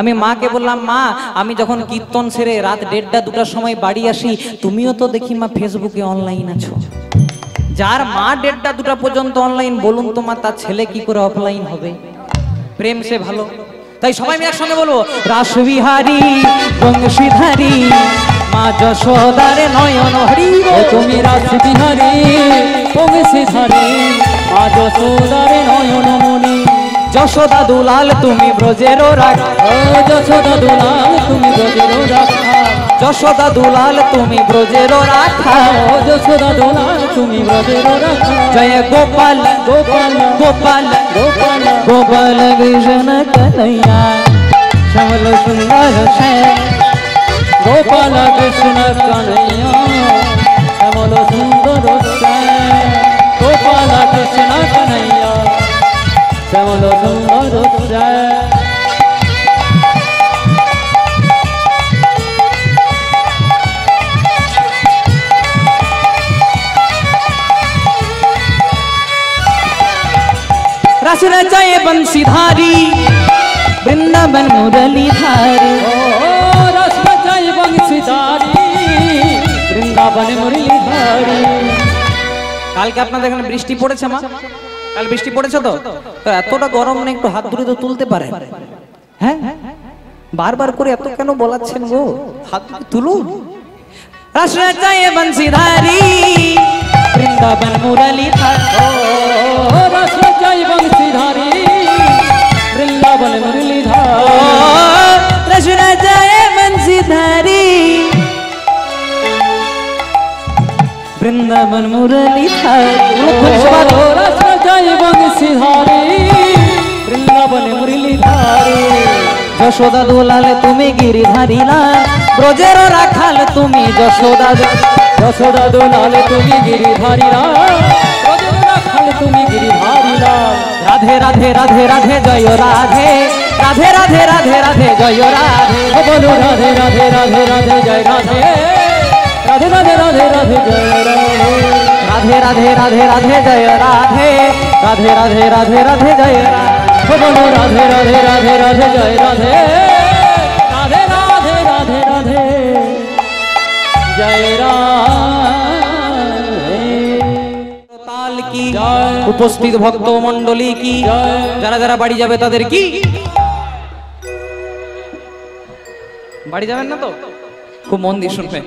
[SPEAKER 1] আমি মাকে বললাম, মা আমি যখন কীর্তন সেরে রাত 1:30-2টার সময় বাড়ি আসি, তুমিও তো দেখি মা ফেসবুকে অনলাইন আছো। যার মা 1:30-2টা পর্যন্ত অনলাইন, বলুন তো মা তার ছেলে কি করে অফলাইন হবে? প্রেম সে ভালো। তাই সবাই মিলে একসঙ্গে বলবো, রাস বিহারী বংশীধারী মা যশোদার নয়ন হরি।
[SPEAKER 2] ও তুমি রাস বিহারী বংশীধারী মা যশোদার নয়নমণি।
[SPEAKER 1] যশোদা দুলাল তুমি ব্রজেরও রাখা,
[SPEAKER 2] ও যশোদা দুলাল তুমি ব্রজেরও রাখা,
[SPEAKER 1] যশোদা দুলাল তুমি ব্রজেরও রাখা।
[SPEAKER 2] ও যশোদা দুলাল তুমি ব্রজেরও রাখা।
[SPEAKER 1] জয় গোপাল
[SPEAKER 2] গোপাল
[SPEAKER 1] গোপাল
[SPEAKER 2] গোপাল
[SPEAKER 1] গোপাল কৃষ্ণ কন্হैया, শ্যামল সুন্দর শ্যাম।
[SPEAKER 2] গোপাল কৃষ্ণ কন্হैया, শ্যামল সুন্দর শ্যাম। গোপাল কৃষ্ণ কন্হैया, শ্যামল সুন্দর শ্যাম।
[SPEAKER 1] रस रचाए बंशीधारी वृंदावन मुरलीधारी।
[SPEAKER 2] ओ रस বৃন্দাবন মুরলীধারী।
[SPEAKER 1] কালকে আপনাদের এখানে বৃষ্টি পড়েছে মা? কাল বৃষ্টি পড়েছে তো? তো এতটা গরম না, একটু হাত ধরে তো তুলতে পারে? হ্যাঁ, বারবার করে এত কেন বলাচ্ছেন গো? হাত ধরে তুলুন। রস রচায়ে বংশীধারী
[SPEAKER 2] বৃন্দাবন মুরলীধারী, ও রস রচায়ে বংশীধারী বৃন্দাবন মুরলীধারী।
[SPEAKER 1] রস রচায়ে বংশীধারী বৃন্দাবন মুরলীধারী।
[SPEAKER 2] রস রচায়ে বংশীধারী বৃন্দাবন মুরলীধারী।
[SPEAKER 1] যশোদা দুলাল তুমি গিরিধারী লাল, ব্রজের রাখাল তুমি যশোদা।
[SPEAKER 2] যশোদা দুলাল তুমি গিরিধারী লাল, ব্রজের রাখাল তুমি গিরিধারী লাল।
[SPEAKER 1] রাধে রাধে রাধে রাধে জয় রাধে, রাধে রাধে রাধে রাধে জয় রাধে।
[SPEAKER 2] ও বলো রাধে রাধে রাধে রাধে জয় রাধে, রাধে রাধে রাধে রাধে জয় রাধে।
[SPEAKER 1] রাধে রাধে রাধে রাধে জয় রাধে, রাধে রাধে রাধে রাধে জয় রাধে।
[SPEAKER 2] ও বলো রাধে রাধে রাধে রাধে জয় রাধে, রাধে রাধে রাধে রাধে জয় রাধে।
[SPEAKER 1] তাল কি
[SPEAKER 2] জয়।
[SPEAKER 1] উপস্থিত ভক্ত মণ্ডলী কি,
[SPEAKER 2] জয়।
[SPEAKER 1] যারা যারা বাড়ি যাবে তাদের কি? বাড়ি যাবেন না তো? খুব মন দিয়ে শুনবেন।